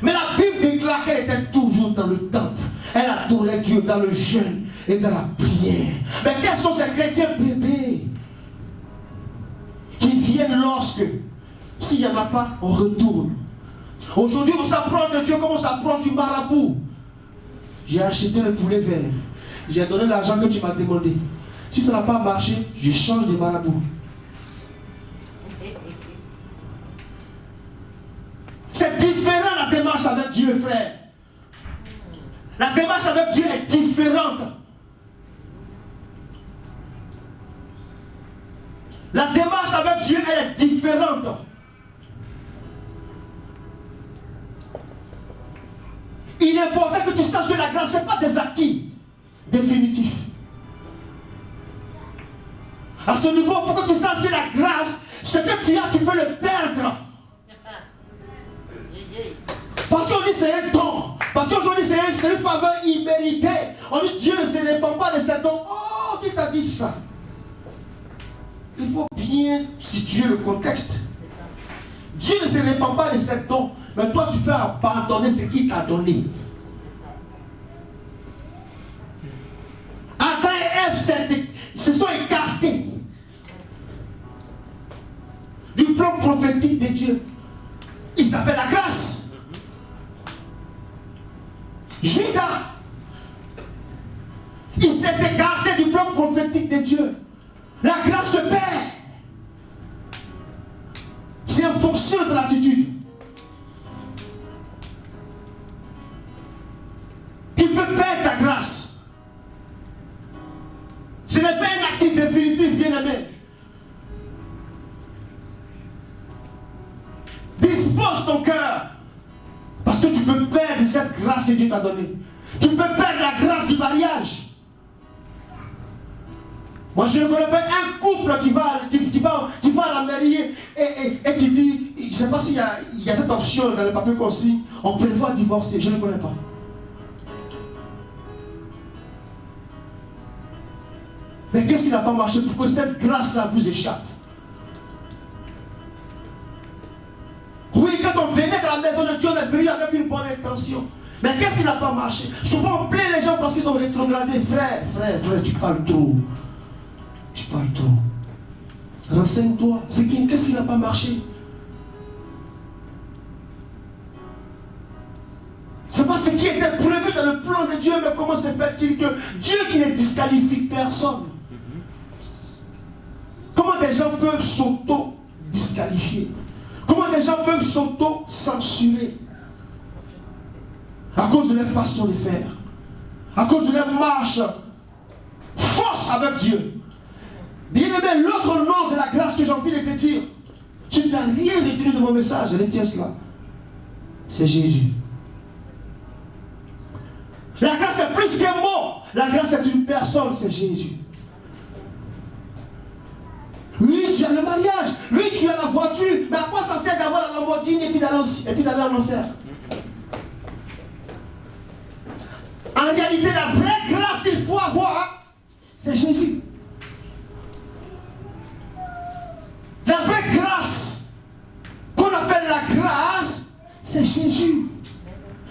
Mais la Bible déclare qu'elle était toujours dans le temple. Elle adorait Dieu dans le jeûne et dans la prière. Mais quels sont ces chrétiens bébés qui viennent lorsque, s'il n'y en a pas, on retourne. Aujourd'hui, on s'approche de Dieu comme on s'approche du marabout. J'ai acheté le poulet vert. J'ai donné l'argent que tu m'as demandé. Si ça n'a pas marché, je change de marabout. C'est différent la démarche avec Dieu, frère. La démarche avec Dieu est différente. La démarche avec Dieu, elle est différente. Il est important que tu saches que la grâce, ce n'est pas des acquis définitifs. À ce niveau, il faut que tu saches que la grâce, ce que tu as, tu peux le perdre. Parce qu'on dit c'est un don. Parce qu'aujourd'hui c'est une faveur imméritée. On dit Dieu ne se répand pas de cet don. Oh, qui t'a dit ça? Il faut bien situer le contexte. Dieu ne se répand pas de cet don. Mais toi tu peux pardonner ce qu'il t'a donné. Adam et Ève se sont écartés du plan prophétique de Dieu. Il s'appelle la grâce. Judas, il s'est écarté du plan prophétique de Dieu. La grâce se perd. C'est en fonction de l'attitude. Tu peux perdre ta grâce. Ce n'est pas un acquis définitif, bien-aimé. Dispose ton cœur. Parce que tu peux perdre cette grâce que Dieu t'a donnée. Tu peux perdre la grâce du mariage. Moi, je ne connais pas un couple qui va à la mairie et qui dit, je ne sais pas s'il y a cette option dans le papier qu'on signe, on prévoit divorcer. Je ne connais pas. Mais qu'est-ce qui n'a pas marché pour que cette grâce-là vous échappe? Oui, quand on venait à la maison de Dieu, on est venu avec une bonne intention. Mais qu'est-ce qui n'a pas marché? Souvent on plaint les gens parce qu'ils ont rétrogradé. Frère, tu parles trop. Tu parles trop. Renseigne-toi. Qu'est-ce qui n'a pas marché? C'est pas ce qui était prévu dans le plan de Dieu, mais comment se fait-il que Dieu qui ne disqualifie personne? Comment des gens peuvent s'auto-disqualifier? Comment des gens peuvent s'auto-censurer? À cause de leur façon de faire. À cause de leur marche force avec Dieu. Bien-aimé, l'autre nom de la grâce que j'ai envie de te dire, tu n'as rien retenu de mon message, retiens cela. C'est Jésus. La grâce est plus qu'un mot. La grâce est une personne, c'est Jésus. Oui, tu as le mariage. Oui, tu as la voiture. Mais à quoi ça sert d'avoir la Lamborghini et puis d'aller en enfer? En réalité, la vraie grâce qu'il faut avoir, c'est Jésus. La vraie grâce qu'on appelle la grâce, c'est Jésus.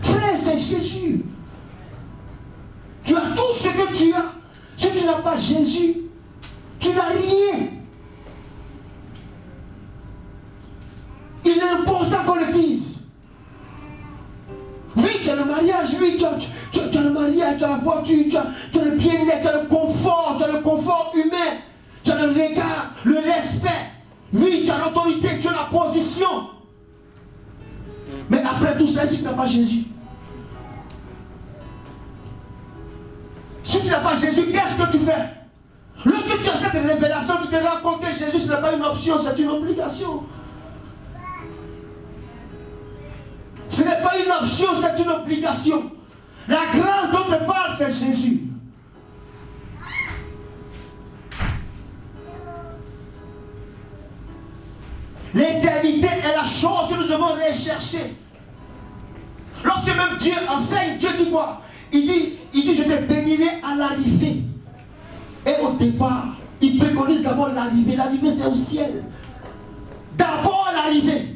Frère, c'est Jésus. Tu as tout ce que tu as. Si tu n'as pas Jésus, tu n'as rien. Il est important qu'on le dise. Oui, tu as le mariage, oui, tu as le mariage, tu as la voiture, tu as le bien-être, tu as le confort humain, tu as le regard, le respect. Oui, tu as l'autorité, tu as la position. Mais après tout ça, si tu n'as pas Jésus, si tu n'as pas Jésus, qu'est-ce que tu fais? Lorsque tu as cette révélation, tu te rends compte que Jésus, ce n'est pas une option, c'est une obligation. Ce n'est pas une option, c'est une obligation. La grâce dont je parle, c'est Jésus. L'éternité est la chose que nous devons rechercher. Lorsque même Dieu enseigne, Dieu dit quoi? Il dit, je te bénirai à l'arrivée. Et au départ, il préconise d'abord l'arrivée. L'arrivée, c'est au ciel. D'abord l'arrivée.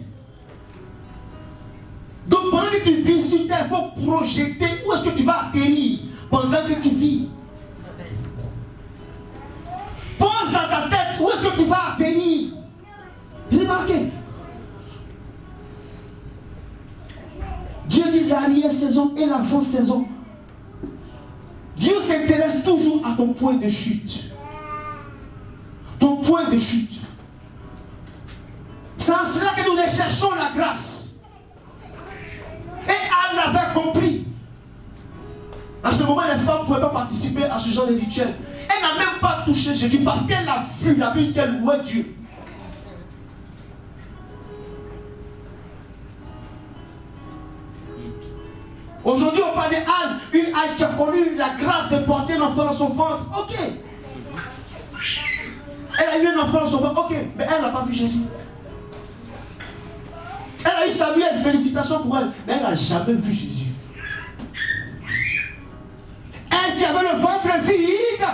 Donc pendant que tu vis sur terre, il faut projeter où est-ce que tu vas atterrir pendant que tu vis. Pense dans ta tête où est-ce que tu vas atterrir. Remarquez. Dieu dit l'arrière-saison et l'avant-saison. Dieu s'intéresse toujours à ton point de chute. Ton point de chute. C'est en cela que nous recherchons la grâce. Et Anne l'avait compris. À ce moment, les femmes ne pouvaient pas participer à ce genre de rituel. Elle n'a même pas touché Jésus parce qu'elle a vu la Bible qu'elle louait Dieu. Aujourd'hui, on parle d'Anne, une Anne qui a connu la grâce de porter un enfant dans son ventre. Ok. Elle a eu un enfant dans son ventre. Ok. Mais elle n'a pas vu Jésus. Elle a eu Samuel, félicitations pour elle. Mais elle n'a jamais vu Jésus. Elle qui avait le ventre vide.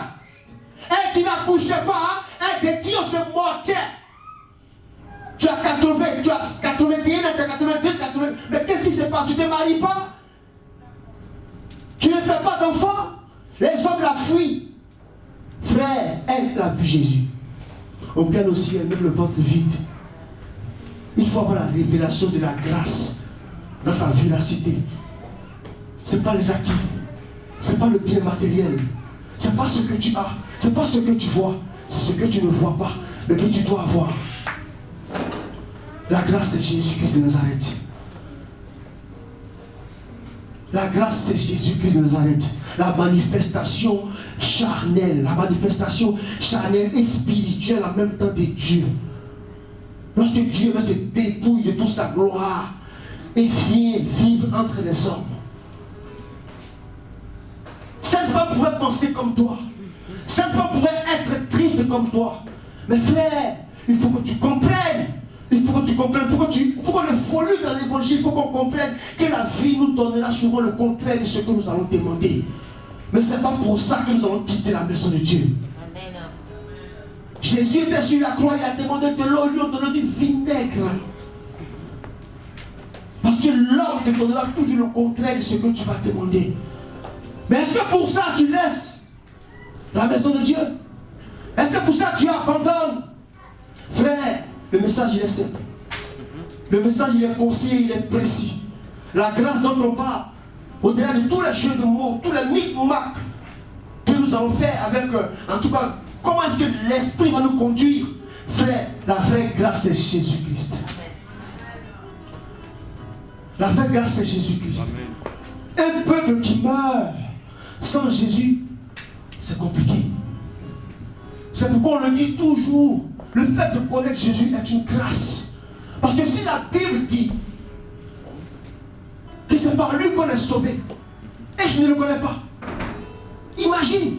Elle qui n'accouchait pas. Elle de qui on se moquait. Tu as 80, tu as 81, tu as 82, 80. Mais qu'est-ce qui se passe? Tu ne te maries pas? Tu ne fais pas d'enfant? Les hommes la fuient. Frère, elle a vu Jésus. On gagne aussi, elle met le ventre vide. Il faut avoir la révélation de la grâce dans sa véracité. Ce n'est pas les acquis. Ce n'est pas le bien matériel. Ce n'est pas ce que tu as. Ce n'est pas ce que tu vois. C'est ce que tu ne vois pas. Mais que tu dois avoir. La grâce, c'est Jésus-Christ de Nazareth. La grâce, c'est Jésus-Christ de Nazareth. La manifestation charnelle. La manifestation charnelle et spirituelle en même temps de Dieu. Lorsque Dieu se dépouille de toute sa gloire et vient vivre entre les hommes. Cette femme pourrait penser comme toi. Cette femme pourrait être triste comme toi. Mais frère, il faut que tu comprennes. Il faut que tu comprennes. Il faut qu'on évolue dans l'évangile. Il faut qu'on comprenne que la vie nous donnera souvent le contraire de ce que nous allons demander. Mais ce n'est pas pour ça que nous allons quitter la maison de Dieu. Jésus était sur la croix, il a demandé de l'eau, lui a donné du vinaigre. Parce que l'homme te donnera toujours le contraire de ce que tu vas demander. Mais est-ce que pour ça tu laisses la maison de Dieu? Est-ce que pour ça tu abandonnes? Frère, le message il est simple. Le message il est concis, il est précis. La grâce dont on parle, au-delà de tous les jeux de mots, tous les micmacs que nous allons faire avec, en tout cas, comment est-ce que l'Esprit va nous conduire? Frère, la vraie grâce c'est Jésus-Christ. La vraie grâce c'est Jésus-Christ. Un peuple qui meurt sans Jésus, c'est compliqué. C'est C'est pourquoi on le dit toujours. Le fait de connaître Jésus est une grâce. Parce que si la Bible dit que c'est par lui qu'on est sauvé, et je ne le connais pas, imagine.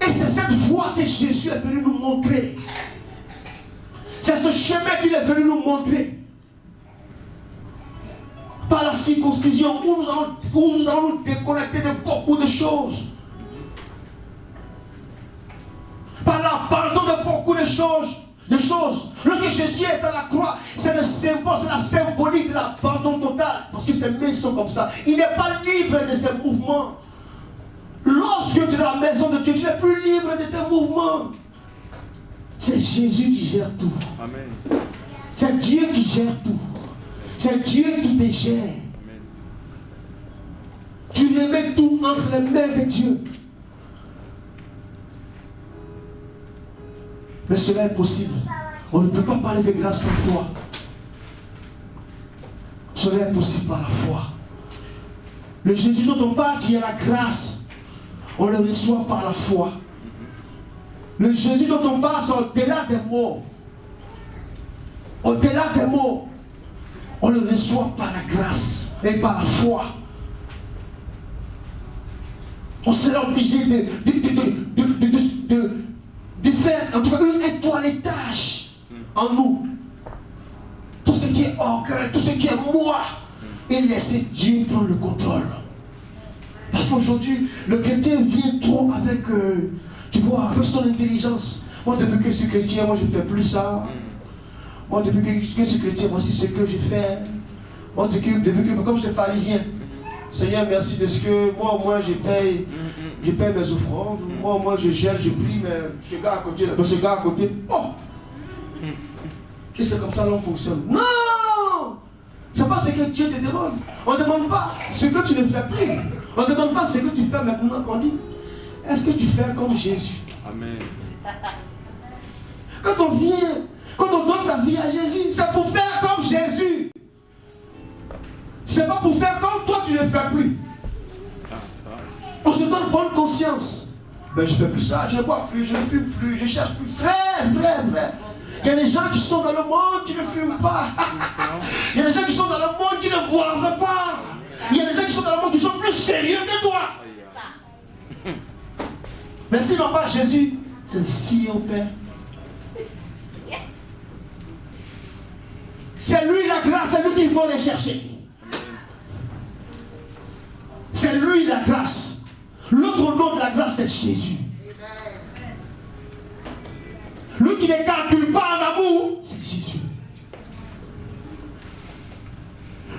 Et c'est cette voie que Jésus est venu nous montrer. C'est ce chemin qu'il est venu nous montrer. Par la circoncision, où nous allons nous déconnecter de beaucoup de choses. Par l'abandon de beaucoup de choses. Lorsque Jésus est à la croix, c'est le symbole, c'est la symbolique de l'abandon total. Parce que ses mains sont comme ça. Il n'est pas libre de ses mouvements. Lorsque tu es dans la maison de Dieu, tu n'es plus libre de tes mouvements. C'est Jésus qui gère tout. Amen. C'est Dieu qui gère tout. C'est Dieu qui te gère. Amen. Tu remets tout entre les mains de Dieu. Mais cela est possible. On ne peut pas parler de grâce sans foi. Cela est possible par la foi. Le Jésus dont on parle qui est la grâce, on le reçoit par la foi. Le Jésus dont on parle, c'est au-delà des mots. Au-delà des mots, on le reçoit par la grâce et par la foi. On sera obligé de faire en tout cas un toilettage en nous. Tout ce qui est orgueil, tout ce qui est moi, et laisser Dieu prendre le contrôle. Parce qu'aujourd'hui, le chrétien vient trop avec, tu vois, avec son intelligence. Moi, depuis que je suis chrétien, moi je ne fais plus ça. Moi, depuis que je suis chrétien, moi c'est ce que je fais. Moi, depuis que comme je suis parisien, Seigneur, merci de ce que moi, au moins, je paye mes offrandes. Moi, je gère, je prie, mais ce gars à côté, oh! Et c'est comme ça l'on fonctionne. Non! C'est pas ce que Dieu te demande. On ne demande pas ce que tu ne fais plus. On ne demande pas ce que tu fais maintenant. On dit, est-ce que tu fais comme Jésus? Amen. Quand on vient, quand on donne sa vie à Jésus, c'est pour faire comme Jésus. C'est pas pour faire comme toi tu ne fais plus. On se donne bonne conscience. Ben je ne fais plus ça, je ne bois plus, je ne fume plus, je ne cherche plus. Frère. Il y a des gens qui sont dans le monde qui ne fument pas. Il y a des gens qui sont dans le monde qui ne boivent pas. Il y a des gens qui sont dans le monde qui sont plus sérieux que toi. Mais s'ils n'ont pas Jésus, c'est si au Père. C'est lui la grâce, c'est lui qu'il faut aller chercher. C'est lui la grâce. L'autre nom de la grâce, c'est Jésus. Lui qui ne calcule pas en amour, c'est Jésus.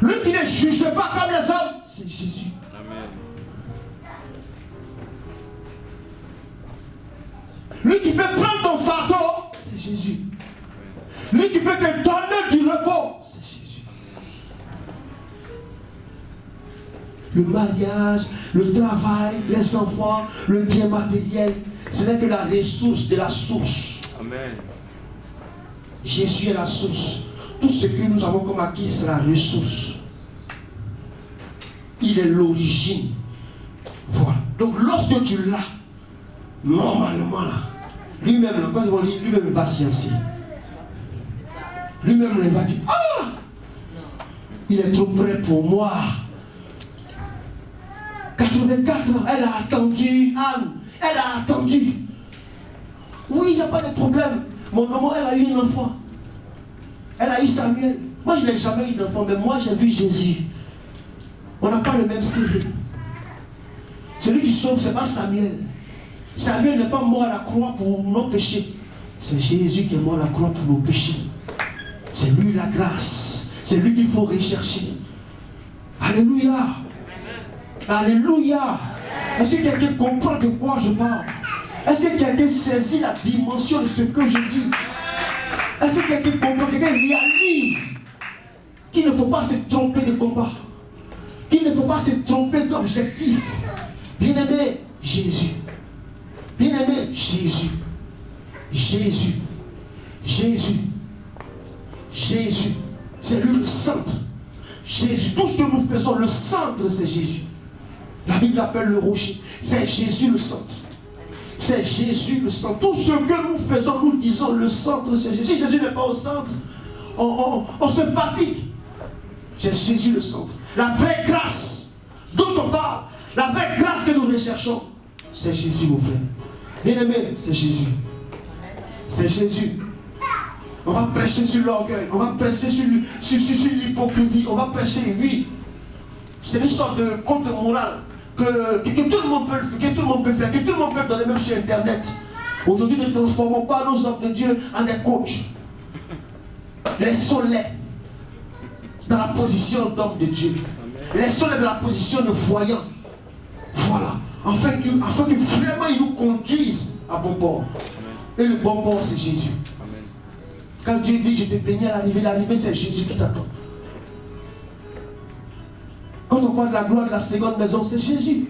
Lui qui ne juge pas comme les hommes, c'est Jésus. Amen. Lui qui peut prendre ton fardeau, c'est Jésus. Lui qui peut te donner du repos, c'est Jésus. Le mariage, le travail, les enfants, le bien matériel, ce n'est que la ressource de la source. Amen. Jésus est la source. Tout ce que nous avons comme acquis, c'est la ressource. Il est l'origine. Voilà. Donc lorsque tu l'as, normalement là, lui-même, lui-même va sciencer. Lui-même il va dire, ah, il est trop près pour moi. 84 ans, elle a attendu, Anne, elle a attendu. Oui, il n'y a pas de problème. Mon maman, elle a eu un enfant. Elle a eu Samuel. Moi, je n'ai jamais eu d'enfant, mais moi, j'ai vu Jésus. On n'a pas le même CV. Celui qui sauve, ce n'est pas Samuel. Samuel n'est pas mort à la croix pour nos péchés. C'est Jésus qui est mort à la croix pour nos péchés. C'est lui la grâce. C'est lui qu'il faut rechercher. Alléluia. Alléluia. Est-ce que quelqu'un comprend de quoi je parle? Est-ce que quelqu'un saisit la dimension de ce que je dis? Est-ce que quelqu'un comprend, quelqu'un réalise qu'il ne faut pas se tromper de combat, qu'il ne faut pas se tromper d'objectif? Bien-aimé, Jésus. Bien-aimé, Jésus. Jésus. Jésus. Jésus. C'est lui le centre. Jésus. Tout ce que nous faisons, le centre, c'est Jésus. La Bible appelle le rocher. C'est Jésus le centre. c'est Jésus le centre. Tout ce que nous faisons, nous disons le centre, c'est Jésus. Si Jésus n'est pas au centre, on se fatigue. C'est Jésus le centre. La vraie grâce dont on parle, la vraie grâce que nous recherchons, c'est Jésus, mon frère. Bien-aimé, c'est Jésus. C'est Jésus. On va prêcher sur l'orgueil, on va prêcher sur l'hypocrisie, on va prêcher, oui. C'est une sorte de conte moral que tout le monde peut faire, que tout le monde peut donner même sur Internet. Aujourd'hui, ne transformons pas nos hommes de Dieu en des coachs. Laissons-les dans la position d'homme de Dieu. Laissons-les dans la position de voyant. Voilà. Afin que vraiment ils nous conduisent à bon port. Et le bon port, c'est Jésus. Quand Dieu dit je t'ai béni à l'arrivée, c'est Jésus qui t'attend. Quand on parle de la gloire de la seconde maison, c'est Jésus.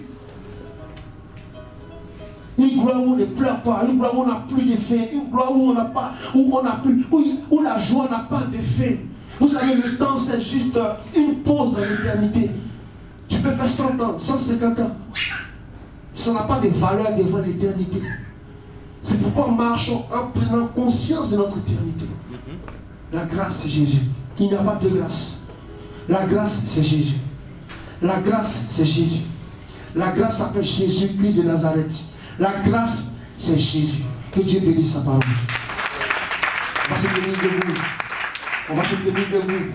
Une gloire où on ne pleure pas, une gloire où on n'a plus d'effet, une gloire où on n'a pas, où la joie n'a pas d'effet. Vous savez, le temps, c'est juste une pause dans l'éternité. Tu peux faire 100 ans, 150 ans. Ça n'a pas de valeur devant l'éternité. C'est pourquoi marchons en prenant conscience de notre éternité. La grâce, c'est Jésus. Il n'y a pas de grâce. La grâce, c'est Jésus. La grâce, c'est Jésus. La grâce s'appelle Jésus-Christ de Nazareth. La grâce, c'est Jésus. Que Dieu bénisse sa parole. On va se tenir debout. On va se tenir debout.